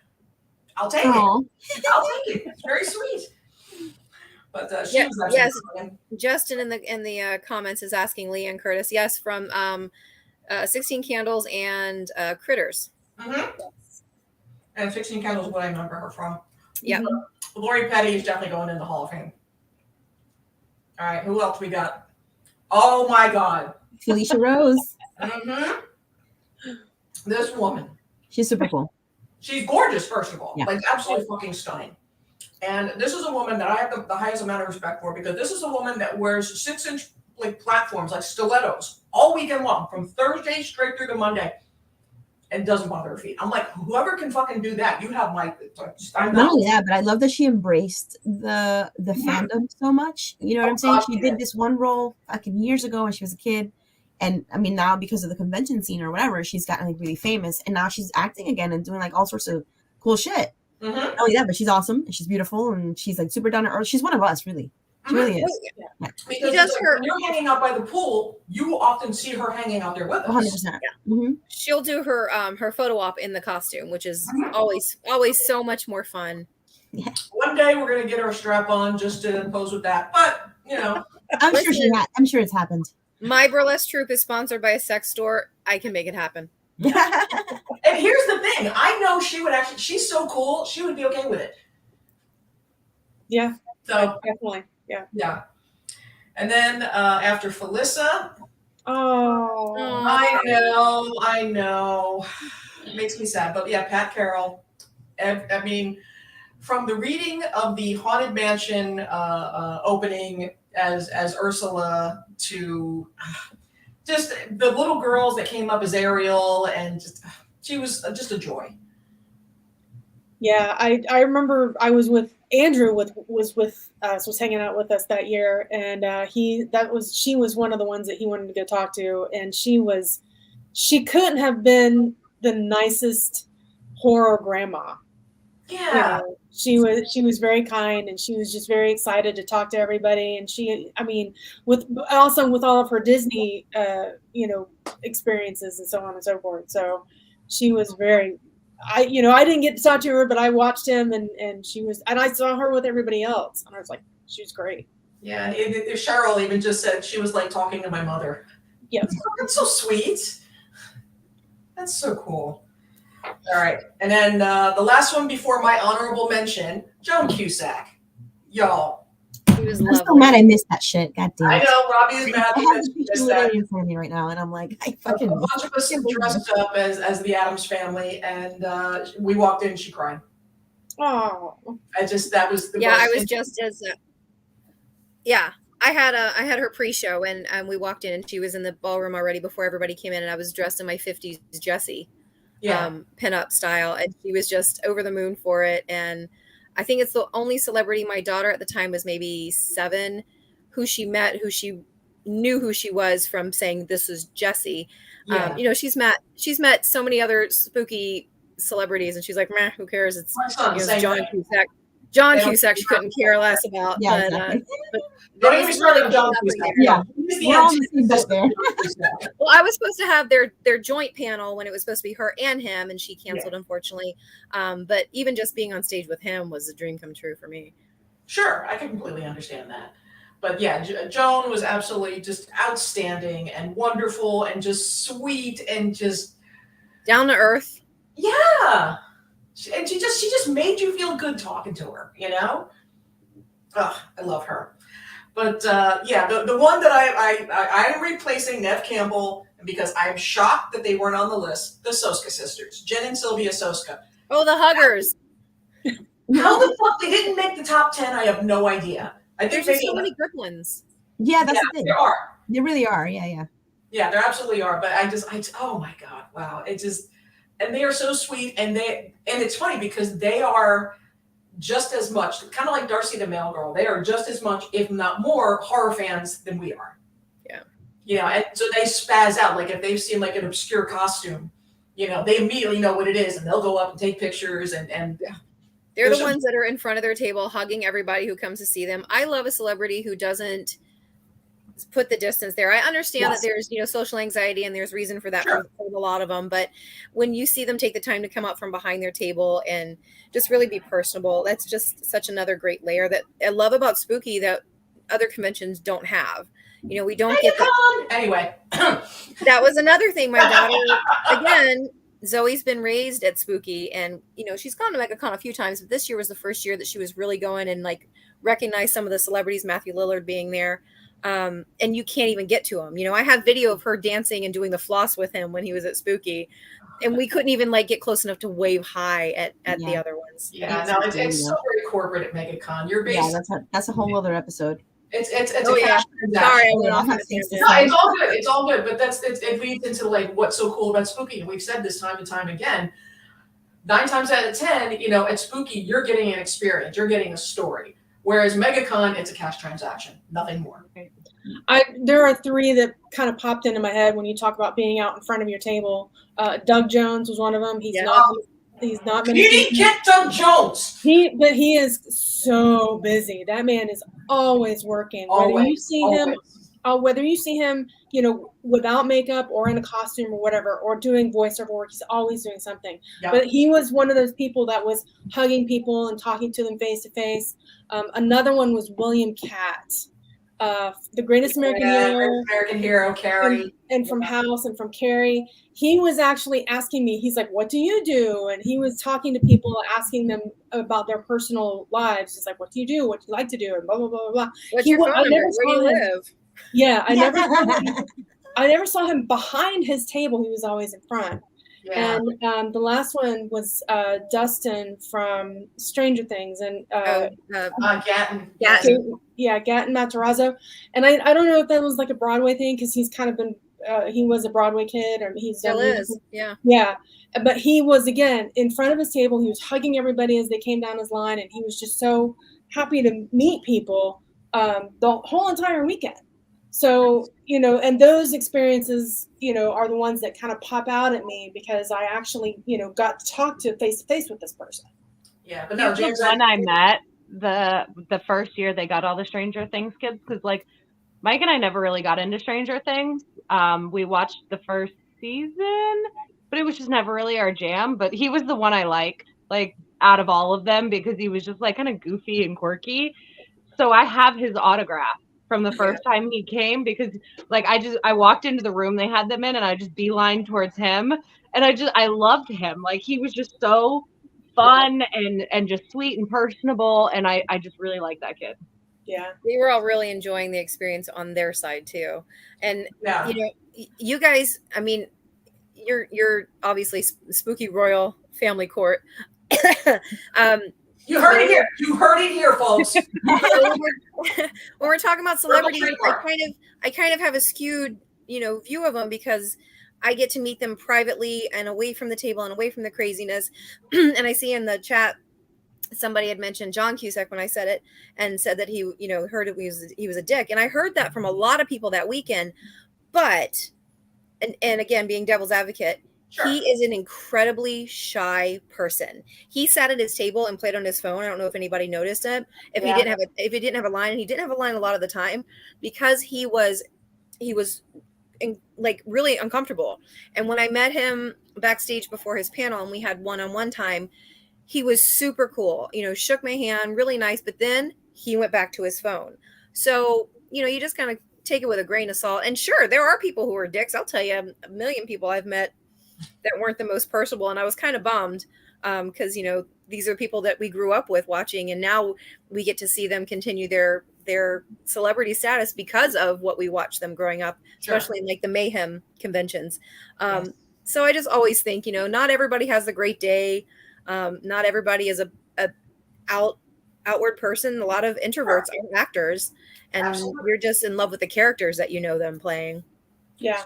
I'll take it. I'll take it. It's very sweet. But she was actually Justin in the comments is asking Leanne Curtis. Yes, from 16 Candles and Critters. Mm-hmm. And 16 Candles is what I remember her from. Yeah. Lori Petty is definitely going in the Hall of Fame. All right, who else we got? Oh my God. Felicia Rose. Mm-hmm. This woman. She's super cool. She's gorgeous, first of all. Yeah. Like, absolutely fucking stunning. And this is a woman that I have the highest amount of respect for, because this is a woman that wears 6-inch platforms, like stilettos, all weekend long, from Thursday straight through to Monday, and doesn't bother her feet. I'm like, whoever can fucking do that, you have my. Not only that, but I love that she embraced the fandom so much. You know what I'm saying? She did this one role fucking years ago when she was a kid. And I mean, now because of the convention scene or whatever, she's gotten like really famous, and now she's acting again and doing like all sorts of cool shit. Mm-hmm. Not only that, but she's awesome and she's beautiful and she's like super down to earth. She's one of us, really. She really is. Yeah. Because when you're hanging out by the pool, you often see her hanging out there with us. 100%. Yeah. Mm-hmm. She'll do her photo op in the costume, which is always so much more fun. Yeah. One day we're gonna get her strap on just to pose with that, but I'm sure it's happened. My burlesque troupe is sponsored by a sex store. I can make it happen. And here's the thing. I know she's so cool. She would be okay with it. Yeah. So definitely. Yeah. Yeah. And then after Felissa. Oh. I know. It makes me sad. But yeah, Pat Carroll. I mean, from the reading of the Haunted Mansion opening as Ursula to just the little girls that came up as Ariel, and she was just a joy. Yeah, I remember I was with Andrew was hanging out with us that year, and she was one of the ones that he wanted to go talk to, and she couldn't have been the nicest horror grandma. Yeah. She was very kind, and she was just very excited to talk to everybody. And she, I mean, with all of her Disney, experiences and so on and so forth. So she was very, I didn't get to talk to her, but I watched him, and she was, and I saw her with everybody else, and I was like, she was great. Yeah. Cheryl even just said she was like talking to my mother. Yes. That's so sweet. That's so cool. All right. And then the last one before my honorable mention, Joan Cusack. Y'all. He was I'm so lovely. mad I missed that shit. God damn I it. know Robbie is mad I have because the she picture missed that. literally in front of me right now, and I'm like, I fucking. A bunch of us dressed up as the Addams family, and we walked in and she cried. Oh. That was the Yeah, most I was just as yeah. I had her pre-show, and we walked in, and she was in the ballroom already before everybody came in, and I was dressed in my 50s Jessie pinup style, and she was just over the moon for it. And I think it's the only celebrity, my daughter at the time was maybe 7, who she knew who she was from saying this is Jessie. Yeah. She's met so many other spooky celebrities, and she's like, meh, who cares? It's My son, it's same John thing. Cusack. John Cusack, she couldn't care less about. Yeah, but, exactly. Don't get me started on John Cusack. Yeah. He's the We're all in the same boat antithesis there. of Cusack. Well, I was supposed to have their joint panel when it was supposed to be her and him, and she canceled, unfortunately. But even just being on stage with him was a dream come true for me. Sure, I can completely understand that. But yeah, Joan was absolutely just outstanding and wonderful and just sweet and just down to earth. Yeah. And she just made you feel good talking to her, Oh, I love her. But the one that I am replacing Nev Campbell because I'm shocked that they weren't on the list. The Soska sisters, Jen and Sylvia Soska. Oh, the huggers. How the fuck they didn't make the top 10? I have no idea. I think there's so many good ones. Yeah, that's the thing. There are. They really are. Yeah. Yeah, there absolutely are. But oh my God, wow! And they are so sweet, and it's funny because they are just as much, kind of like Darcy the Mail Girl. They are just as much, if not more, horror fans than we are. Yeah. And so they spaz out. Like if they've seen like an obscure costume, they immediately know what it is, and they'll go up and take pictures and. They're the ones that are in front of their table hugging everybody who comes to see them. I love a celebrity who doesn't put the distance there. I understand that there's, social anxiety, and there's reason for that for a lot of them. But when you see them take the time to come up from behind their table and just really be personable, that's just such another great layer that I love about Spooky that other conventions don't have. We don't get that. Anyway, that was another thing. My daughter, again, Zoe's been raised at Spooky, and she's gone to MegaCon a few times, but this year was the first year that she was really going and like recognized some of the celebrities, Matthew Lillard being there, and you can't even get to him. I have video of her dancing and doing the floss with him when he was at Spooky, and we couldn't even like get close enough to wave hi at the other ones. Yeah, no, it's so very corporate at MegaCon. You're basically that's a whole other episode. It's a yeah. transaction. Sorry, I went off on a tangent. No, it's all good. It's all good. But it leads into like what's so cool about Spooky, and we've said this time and time again. 9 times out of 10, at Spooky, you're getting an experience. You're getting a story. Whereas MegaCon, it's a cash transaction, nothing more. There are 3 that kind of popped into my head when you talk about being out in front of your table. Doug Jones was one of them. He's not been. You didn't get Doug Jones. But he is so busy. That man is always working. Whether you see him, without makeup or in a costume or whatever, or doing voiceover work, he's always doing something. Yep. But he was one of those people that was hugging people and talking to them face to face. Another one was William Catt. The Greatest American Hero, Carrie. And from House and from Carrie. He was actually asking me, he's like, what do you do? And he was talking to people, asking them about their personal lives. He's like, what do you do? What do you like to do? And blah, blah, blah, blah. What's your phone number? Where do you live? Yeah, I never saw him behind his table. He was always in front. Yeah. And the last one was Dustin from Stranger Things and Gatton. Yeah, Gatton Matarazzo. And I don't know if that was like a Broadway thing because he's kind of been he was a Broadway kid, or he still is. Yeah. But he was, again, in front of his table. He was hugging everybody as they came down his line, and he was just so happy to meet people the whole entire weekend. So, and those experiences, are the ones that kind of pop out at me because I actually, got to talk to face with this person. Yeah, but no, He's James. the one I met the first year they got all the Stranger Things kids, because like Mike and I never really got into Stranger Things. We watched the first season, but it was just never really our jam. But he was the one I liked, like out of all of them, because he was just like kind of goofy and quirky. So I have his autograph from the first time he came, because like I walked into the room they had them in, and I just beeline towards him, and I loved him. Like he was just so fun and just sweet and personable, and I just really like that kid. Yeah. We were all really enjoying the experience on their side too. And Yeah. you know, you guys, I mean, you're obviously spooky royal family court. You heard it here. You heard it here, folks. when we're talking about celebrities, trademark. I kind of have a skewed, you know, view of them, because I get to meet them privately and away from the table and away from the craziness. And I see in the chat somebody had mentioned John Cusack when I said it, and said that he, you know, heard it he was a dick, and I heard that from a lot of people that weekend. But and again, being devil's advocate, Sure. he is an incredibly shy person. He sat at his table and played on his phone. I don't know if anybody noticed it. If he didn't have a line, and he didn't have a line a lot of the time, because he was like really uncomfortable. And when I met him backstage before his panel and we had one-on-one time, he was super cool, you know, shook my hand, really nice, but then he went back to his phone. So, you know, you just kind of take it with a grain of salt. And sure, there are people who are dicks. I'll tell you, a million people I've met that weren't the most personable, and I was kind of bummed, because, you know, these are people that we grew up with watching, and now we get to see them continue their celebrity status because of what we watched them growing up, especially in like the Mayhem conventions. Yes. So I just always think, you know, not everybody has a great day. Not everybody is a outward person. A lot of introverts are actors, and Absolutely. you're just in love with the characters that you know them playing. Yeah.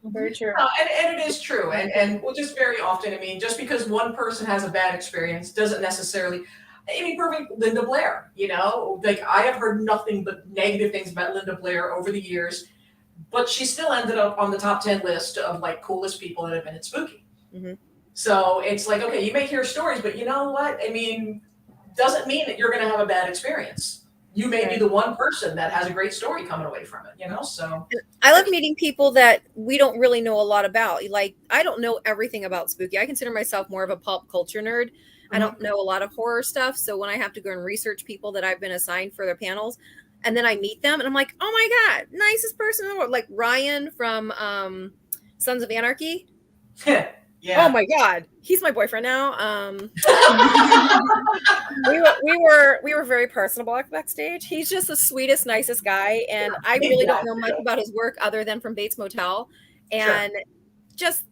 Very true. And it is true. And well, just very often, I mean, just because one person has a bad experience doesn't necessarily, I mean, perfect Linda Blair, you know, like I have heard nothing but negative things about Linda Blair over the years, but she still ended up on the top 10 list of like coolest people that have been at Spooky. Mm-hmm. So it's like, okay, you may hear stories, but you know what? I mean, doesn't mean that you're going to have a bad experience. You may be the one person that has a great story coming away from it, you know? So I love meeting people that we don't really know a lot about. Like, I don't know everything about Spooky. I consider myself more of a pop culture nerd. I don't know a lot of horror stuff. So when I have to go and research people that I've been assigned for their panels, and then I meet them and I'm like, oh my God, nicest person in the world. Like Ryan from Sons of Anarchy. yeah. Oh my God, he's my boyfriend now. We were very personable backstage. He's just the sweetest, nicest guy, and I really don't know much about his work other than from Bates Motel, and just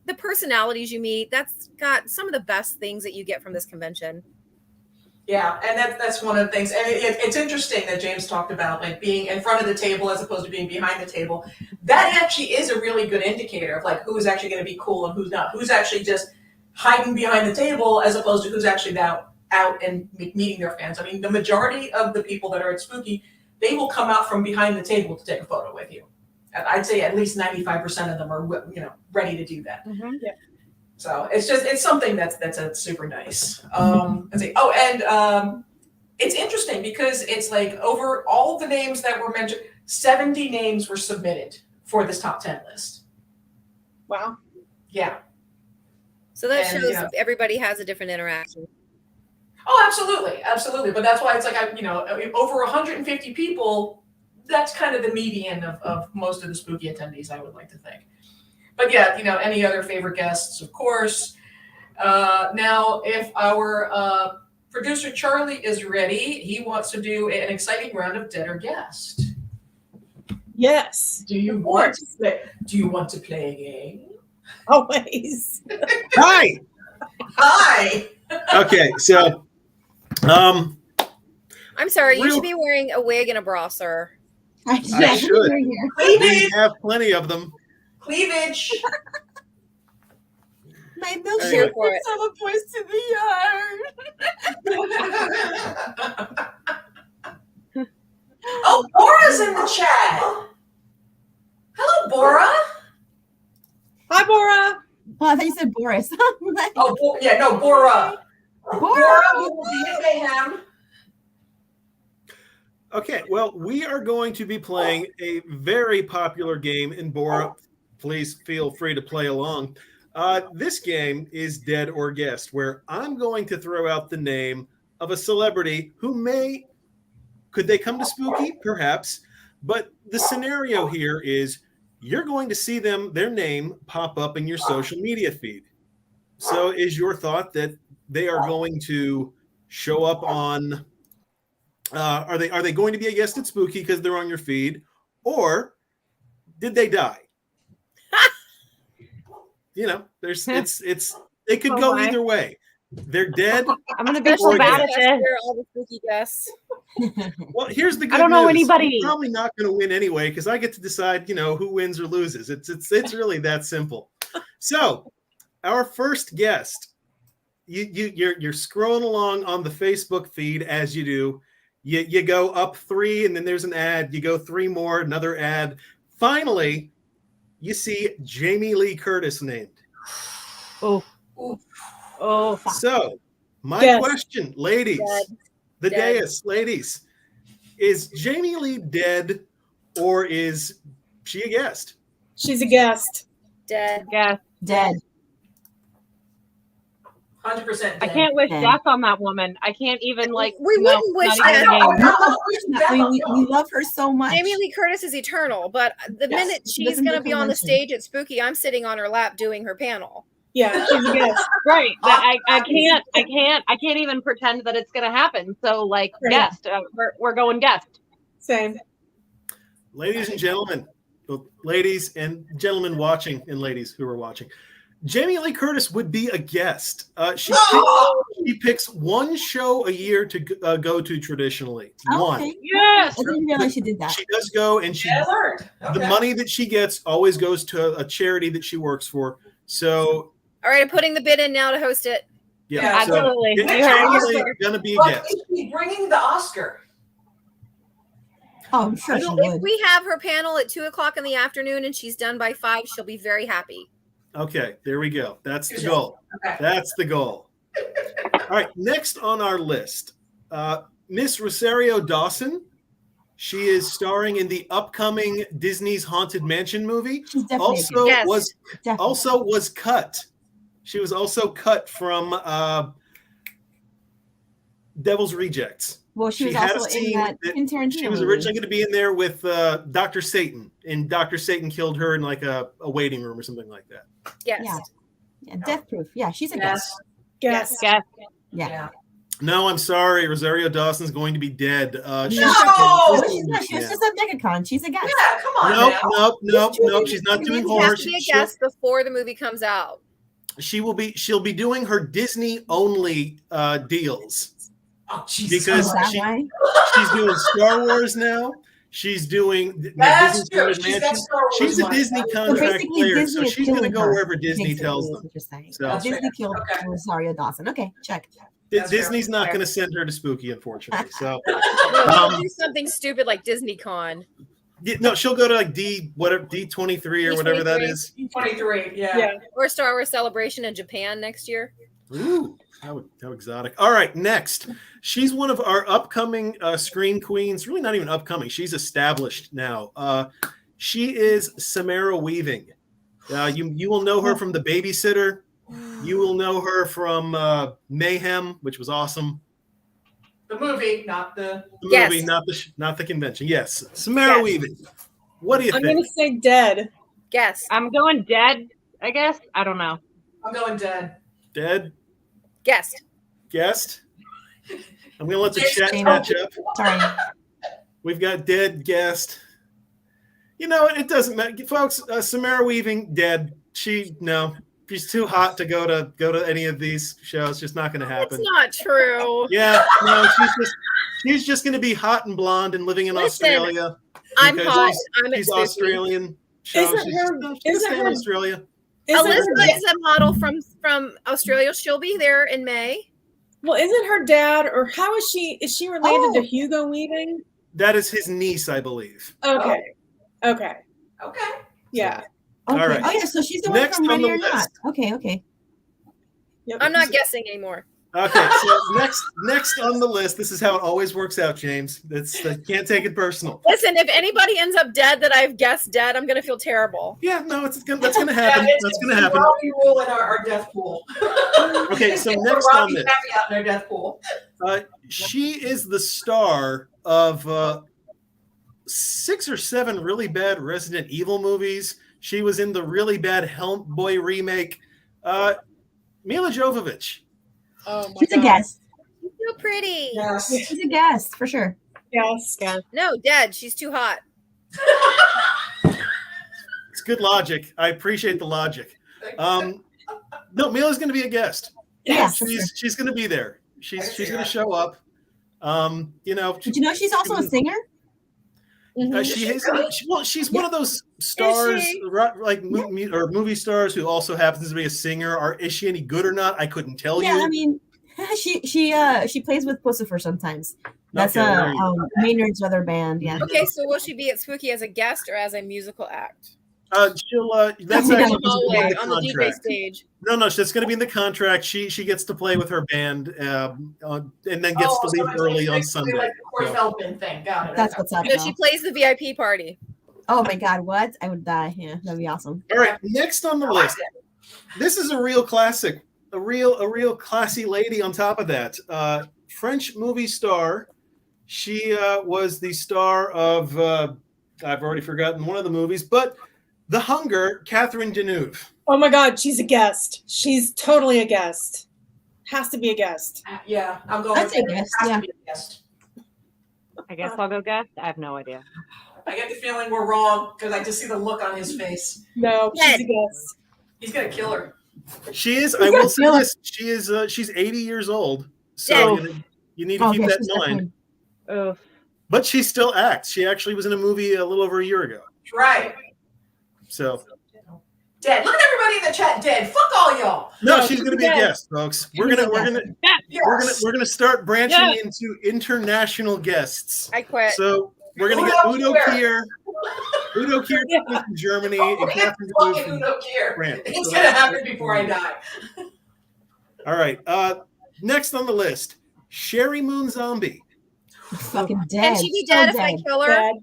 the personalities you meet. That's got some of the best things that you get from this convention. Yeah, and that's one of the things. And it's interesting that James talked about like being in front of the table as opposed to being behind the table. That actually is a really good indicator of like who's actually going to be cool and who's not. Who's actually just hiding behind the table as opposed to who's actually out and meeting their fans. I mean, the majority of the people that are at Spooky, they will come out from behind the table to take a photo with you. I'd say at least 95% of them are, you know, ready to do that. Mm-hmm. Yeah. So it's something that's super nice. It's interesting because it's like over all the names that were mentioned, 70 names were submitted for this top 10 list. Wow. Yeah. So that shows everybody has a different interaction. Oh, absolutely, absolutely. But that's why it's like over 150 people. That's kind of the median of most of the Spooky attendees, I would like to think. But yeah, any other favorite guests, of course. Now, if our producer Charlie is ready, he wants to do an exciting round of Dead or Guest. Yes. Do you want to play a game? Always. Hi. Hi. Okay, so I'm sorry, you should be wearing a wig and a bra, sir. I should. We have plenty of them. Cleavage. My milkshake Anyway. brings all the boys to the yard. Oh, Bora's in the chat. Hello, Bora. Hi, Bora. Oh, I thought you said Boris. Oh, yeah, no, Bora. Bora will be in mayhem. Okay, well, we are going to be playing a very popular game in Bora. Please feel free to play along. This game is Dead or Guessed, where I'm going to throw out the name of a celebrity who could they come to Spooky? Perhaps. But the scenario here is you're going to see their name pop up in your social media feed. So is your thought that they are going to show up on... are they going to be a guest at Spooky because they're on your feed, or did they die? They could go either way. They're dead. I'm gonna be so bad at this. All the spooky guests. Well, here's the good I don't know news. anybody. You're probably not going to win anyway because I get to decide, who wins or loses. It's really that simple. So, our first guest, you're scrolling along on the Facebook feed as you do. You go up 3 and then there's an ad. You go 3 more, another ad. Finally, you see Jamie Lee Curtis named. Oh. Fuck. So, my question, ladies, the dais, ladies, is Jamie Lee dead or is she a guest? She's a guest. Dead. Dead. 100% dead. I can't wish death on that woman. I can't even We wouldn't wish death. We love her so much. Jamie Lee Curtis is eternal, but the minute she's going to be on the stage at Spooky, I'm sitting on her lap doing her panel. Yeah, she's a guest. Right. I can't even pretend that it's gonna happen. So guest. We're going guest. Same. Ladies and gentlemen, ladies and gentlemen watching, and ladies who are watching, Jamie Lee Curtis would be a guest. She picks one show a year to go to traditionally. One. Okay. Yes. I didn't realize she did that. She does go, and the money that she gets always goes to a charity that she works for. So. All right, I'm putting the bid in now to host it. Yeah, absolutely. So Jamie gonna be a guest. Is she bringing the Oscar? Oh, I'm sure she If would. we have her panel at 2:00 in the afternoon and she's done by 5, she'll be very happy. Okay, there we go. That's the goal. Okay. That's the goal. All right, next on our list, Miss Rosario Dawson. She is starring in the upcoming Disney's Haunted Mansion movie. She's definitely Also was cut. She was also cut from Devil's Rejects. Well, she was also in that Tarantino. She was originally going to be in there with Dr. Satan, and Dr. Satan killed her in a waiting room or something like that. Yes. Yeah, Death Proof. Yeah, she's a guest. Guest. Yeah. No, I'm sorry. Rosario Dawson's going to be dead. She's not. She's just a MegaCon. She's a guest. Yeah, come on. Nope. She's not doing horror. She has to be a guest before the movie comes out. She'll be doing her Disney only deals. Oh, Jesus. Because she's doing Star Wars now. She's doing That's true. She's a Disney contract player, so she's going to go wherever Disney tells them. So Disney killed Rosario Dawson. Okay, check. Disney's not going to send her to Spooky, unfortunately. So do something stupid like Disney Con. No, she'll go to D23 or whatever that is. D23, yeah. Or Star Wars Celebration in Japan next year. Ooh, how exotic. All right, next. She's one of our upcoming screen queens. Really not even upcoming. She's established now. She is Samara Weaving. You will know her from The Babysitter. You will know her from Mayhem, which was awesome. The movie, not the movie, not the convention. Yes, Samara Weaving. What do you think? I'm going to say dead. Guess. I'm going dead, I guess. I don't know. I'm going dead. Dead? Guessed. Guessed? I'm going to let the chat catch up. Sorry. We've got dead, guessed. It doesn't matter. Folks, Samara Weaving, dead. She's too hot to go to any of these shows. Just not going to happen. That's not true. Yeah, no, she's just going to be hot and blonde and living in Australia. I'm hot. She's Australian. Isn't her Australia? Elizabeth is a model from Australia. She'll be there in May. Well, isn't her dad, or how is she? Is she related to Hugo Weaving? That is his niece, I believe. Okay. Okay. Yeah. All right. Oh yeah, so she's the one Next from on Ready the or Not. list. Okay. Yep. I'm not guessing anymore. Okay, so next on the list, this is how it always works out, James. Can't take it personal. Listen, if anybody ends up dead that I've guessed dead, I'm gonna feel terrible. Yeah, no, that's gonna happen. That's gonna happen. We rule in our death pool. Okay, so It's next on this, out in our death pool. she is the star of 6 or 7 really bad Resident Evil movies. She was in the really bad Hellboy remake. Mila Jovovich. Oh my She's God. a guest. She's so pretty. Yes. She's a guest for sure. Yes. No, dead. She's too hot. It's good logic. I appreciate the logic. No, Mila's going to be a guest. Yeah, She's going to be there. She's going to show up. You know. Did you know she's also a singer? She is. Well, she's one of those stars, like movie stars, who also happens to be a singer. Is she any good or not? I couldn't tell you. Yeah, I mean, she plays with Pussifer sometimes. That's Okay, Maynard's other band. Yeah. Okay, so will she be at Spooky as a guest or as a musical act? She'll. That's Yeah. actually In the hallway, in the on the DJ contract. stage. No, that's going to be in the contract. She gets to play with her band, and then gets to leave early on Sunday. Like the Corey So- Feldman thing. Got it. That's what's up. So y'all. she plays the VIP party. Oh my God, what? I would die. Yeah, that'd be awesome. All right, next on the list. This is a real classic, a real classy lady. On top of that, French movie star. She was the star of I've already forgotten one of the movies, but The Hunger. Catherine Deneuve. Oh my God, she's a guest. She's totally a guest. Has to be a guest. Yeah, I'm going. I'd with say it. guest, Has to yeah. be a guest. I guess I'll go guess. I have no idea. I get the feeling we're wrong because I just see the look on his face. No, she's a guest. He's gonna kill her. She is. I will say this. She is. She's 80 years old. So you need to keep that in mind. Oh, But she still acts. She actually was in a movie a little over a year ago. Right. So Dead. Look at everybody in the chat. Dead. Fuck all y'all. no, she's going to be a guest, folks. We're gonna Yes. start branching into international guests. I quit. So we're gonna get Udo Kier. Udo Kier from Germany and Catherine Deneuve Fucking from Udo Kier. France. It's So gonna that's- happen before I die. All right. Next on the list, Sherry Moon Zombie. Fucking dead. Can she be dead if I kill her? Dead.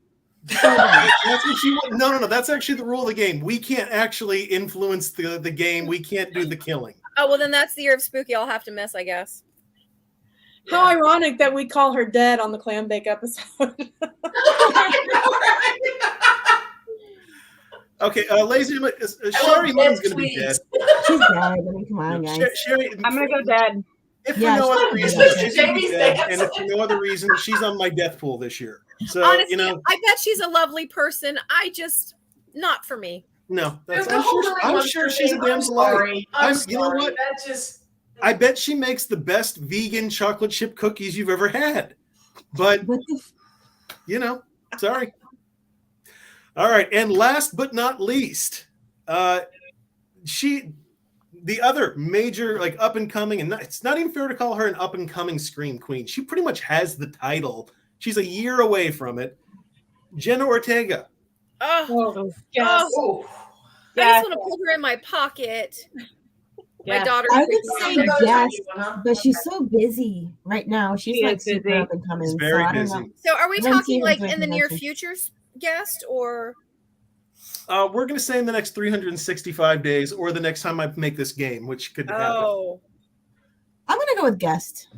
That's what she. No. That's actually the rule of the game. We can't actually influence the game. We can't do the killing. Oh, well, then that's the year of Spooky I'll have to miss, I guess. How ironic that we call her dead on the Clambake episode. Okay, ladies and gentlemen, Sherry Moon's going to be dead. She's dead. I mean, come on, guys. Sherry, I'm gonna go dead. if for Yeah, no she's other gonna be reason, dead. she's going to be Jamie's dead, dead. and if for no other reason, she's on my death pool this year. So Honestly, you know, I bet she's a lovely person. I just, not for me. no, that's, The I'm whole sure, thing I'm was sure for she's a me. damn I'm delight. sorry. I'm You know sorry. what? That just. I bet she makes the best vegan chocolate chip cookies you've ever had. But What the you know, sorry. All right, and last but not least, the other major like up and coming, and it's not even fair to call her an up and coming scream queen. She pretty much has the title. She's a year away from it. Jenna Ortega. Oh, Oh, yes. Oh. I Yeah. just want to put her in my pocket. My Yeah. daughter. I would say Another yes, one, huh? but she's so busy right now. She's She like is super busy. up and coming. She's very so I don't busy. know. So are we I haven't talking seen her like doing in the near convention. future guest or? We're going to say in the next 365 days, or the next time I make this game, which could happen. Oh, I'm gonna go with guest.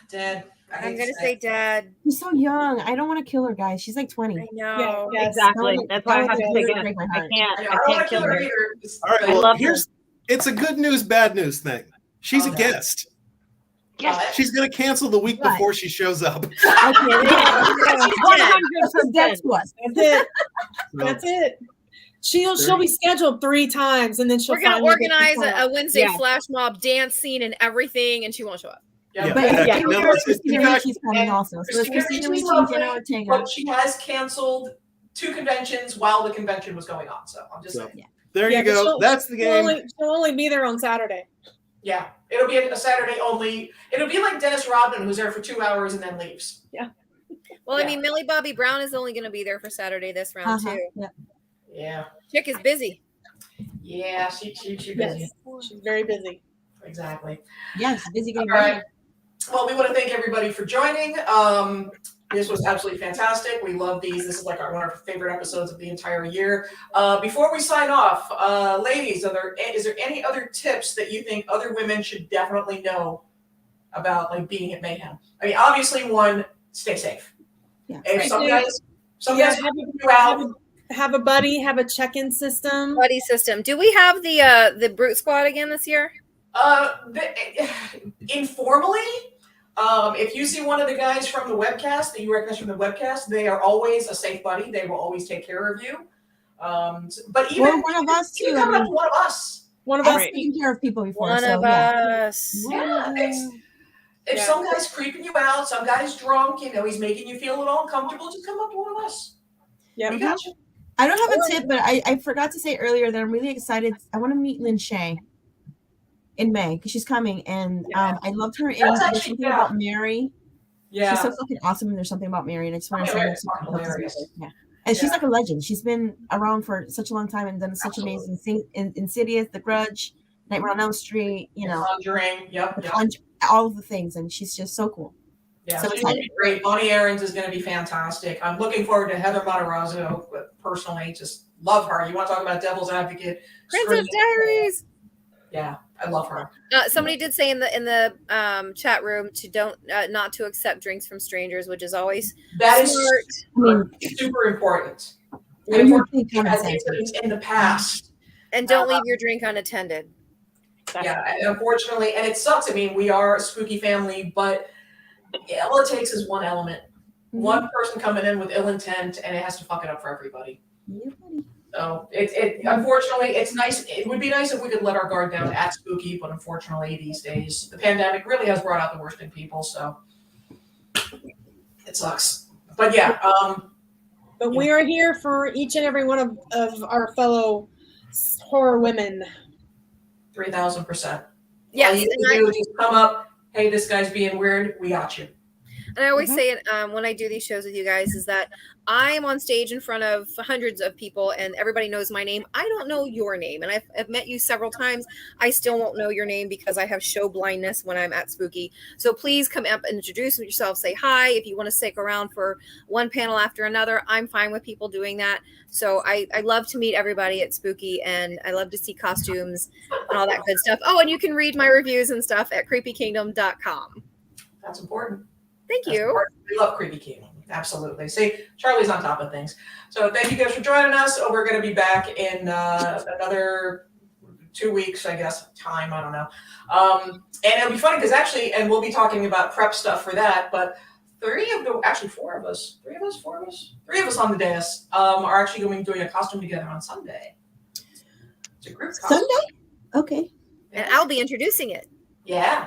Dead. I hate I'm gonna to say Dad. She's so young. I don't want to kill her, guys. She's like 20. I know. Yeah. Exactly. That That's why I would have to really take it. break my I heart. can't. I I don't want can't to kill kill her her. either. Just- All right, but- I well, love it's a good news, bad news thing. She's a Okay. guest. Yes. She's going to cancel the week Right. before she shows up. Okay, Yeah. she's dead to us. That's it. So, That's it. She'll be scheduled 3 times and then she'll We're gonna finally get organize to come. a Wednesday Yeah. flash mob dance scene and everything, and she won't show up. Yeah, Yeah. But Yeah. you No, know, it's- Christina in fact- Ricci's coming also. So it's Christina Christina Ricci's Ricci and Jenna lovely, Ortega. but she has canceled 2 conventions while the convention was going on. So I'm just So- saying. there Yeah, you but go. That's the game. She'll only be there on Saturday. Yeah, it'll be a Saturday only. It'll be like Dennis Rodman, who's there for 2 hours and then leaves. Well, Yeah. I mean, Millie Bobby Brown is only going to be there for Saturday this round Uh-huh. too. Yeah. Yeah, Chick is busy. yeah, she busy. Yes. She's very busy. Exactly. Yes, busy getting All right. ready. Well, we want to thank everybody for joining. This was absolutely fantastic. We love these. This is like one of our favorite episodes of the entire year. Before we sign off, ladies, is there any other tips that you think other women should definitely know about, like, being at Mayhem? I mean, obviously, one, stay safe. Yeah. If some Stay guys, Yeah, freak you out. have a buddy, have a check-in system. Buddy system. Do we have the Brute Squad again this year? Informally, if you see one of the guys from the webcast that you recognize from the webcast, they are always a safe buddy. They will always take care of you. But even Or one of us too. even coming up to one of us. One of I've us. taken care of people before. One so of yeah. us. Yeah, if Yeah. some guy's creeping you out, some guy's drunk, he's making you feel a little uncomfortable, just come up to one of us. Yep. We got you. I don't have a tip, but I forgot to say earlier that I'm really excited. I want to meet Lynn Shay in May because she's coming, and I loved her in That's There's actually- Something yeah. About Mary. Yeah. She's so fucking awesome, and There's Something About Mary, and I just want to say Mary's her. fucking hilarious. Yeah, and she's Yeah. like a legend. She's been around for such a long time and done such Absolutely. amazing things. Insidious, The Grudge, Nightmare on Elm Street. Conjuring. Yep. All of the things, and she's just so cool. Yeah, So she's going to be great. Bonnie Aarons is going to be fantastic. I'm looking forward to Heather Matarazzo, but personally, just love her. You want to talk about Devil's Advocate? Princess Diaries. Yeah, I love her. Somebody did say in the chat room to not to accept drinks from strangers, which is always That is smart. I mean, super important. I mean, We've think had common sense. incidents in the past. And don't leave your drink unattended. Yeah, and unfortunately, and it sucks. I mean, we are a spooky family, but all it takes is one element. One person coming in with ill intent, and it has to fuck it up for everybody. Yeah, buddy. So unfortunately, it's nice. It would be nice if we could let our guard down at spooky, but unfortunately, these days the pandemic really has brought out the worst in people. So it sucks. But yeah, But we are here for each and every one of our fellow horror women. 3,000%. Yes, All you and can do is just come up. Hey, this guy's being weird. We got you. And I always say it when I do these shows with you guys is that I am on stage in front of hundreds of people and everybody knows my name. I don't know your name. And I've met you several times. I still won't know your name because I have show blindness when I'm at Spooky. So please come up and introduce yourself. Say hi. If you want to stick around for one panel after another, I'm fine with people doing that. So I love to meet everybody at Spooky and I love to see costumes and all that good stuff. Oh, and you can read my reviews and stuff at creepykingdom.com. That's important. Thank That's you. important. We love Creepy Kingdom. Absolutely. See, Charlie's on top of things. So thank you guys for joining us. We're going to be back in another 2 weeks, I guess. Time, I don't know. And it'll be funny because and we'll be talking about prep stuff for that, but three of us on the dais are actually going to be doing a costume together on Sunday. It's a group costume. Sunday? Okay. And I'll be introducing it. Yeah.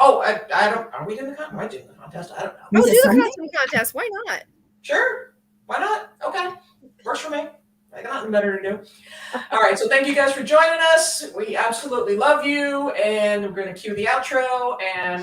Oh, I don't. Are we doing the contest? Am I doing the contest? I don't know. Oh, Is it do the Sunday? costume contest. Why not? Sure. Why not? Okay. Works for me. I got nothing better to do. All right. So thank you guys for joining us. We absolutely love you. And we're going to cue the outro. And